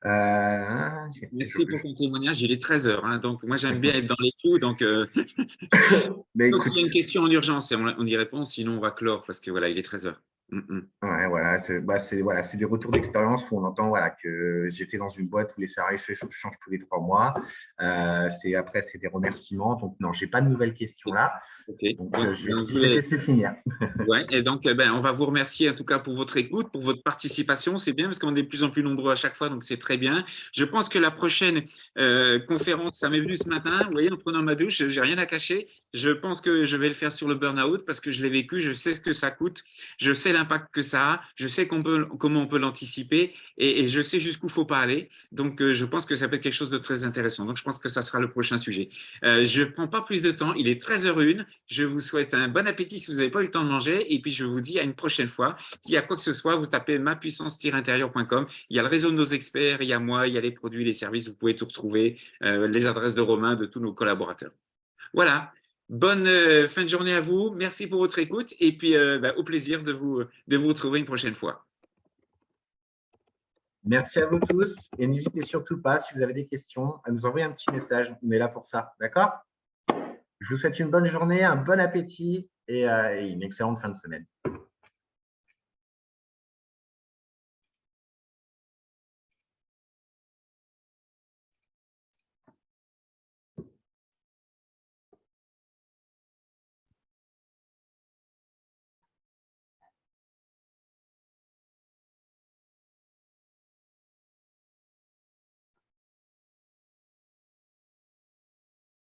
Merci pour ton témoignage. Il est 13h. Donc, moi, j'aime bien être dans les clous. Donc, s'il y a une question en urgence, on y répond. Sinon, on va clore parce que voilà, il est 13h. Ouais, voilà, c'est des retours d'expérience où on entend que j'étais dans une boîte où les salariés changent tous les 3 mois. Après, c'est des remerciements. Donc, non, je n'ai pas de nouvelles questions là. Okay. Donc, je vais te laisser finir. Ouais, et donc, on va vous remercier en tout cas pour votre écoute, pour votre participation. C'est bien parce qu'on est de plus en plus nombreux à chaque fois, donc c'est très bien. Je pense que la prochaine conférence, ça m'est venu ce matin, vous voyez, en prenant ma douche, j'ai rien à cacher. Je pense que je vais le faire sur le burn-out parce que je l'ai vécu, je sais ce que ça coûte, je sais l'impact que ça a, je sais comment on peut l'anticiper et je sais jusqu'où il ne faut pas aller. Donc, je pense que ça peut être quelque chose de très intéressant. Donc, je pense que ça sera le prochain sujet. Je ne prends pas plus de temps, il est 13h01. Je vous souhaite un bon appétit si vous n'avez pas eu le temps de manger. Et puis, je vous dis à une prochaine fois. S'il y a quoi que ce soit, vous tapez mapuissance-intérieure.com. Il y a le réseau de nos experts, il y a moi, il y a les produits, les services. Vous pouvez tout retrouver, les adresses de Romain, de tous nos collaborateurs. Voilà. Bonne fin de journée à vous. Merci pour votre écoute. Et puis, au plaisir de vous retrouver une prochaine fois. Merci à vous tous. Et n'hésitez surtout pas, si vous avez des questions, à nous envoyer un petit message. On est là pour ça. D'accord? Je vous souhaite une bonne journée, un bon appétit et une excellente fin de semaine.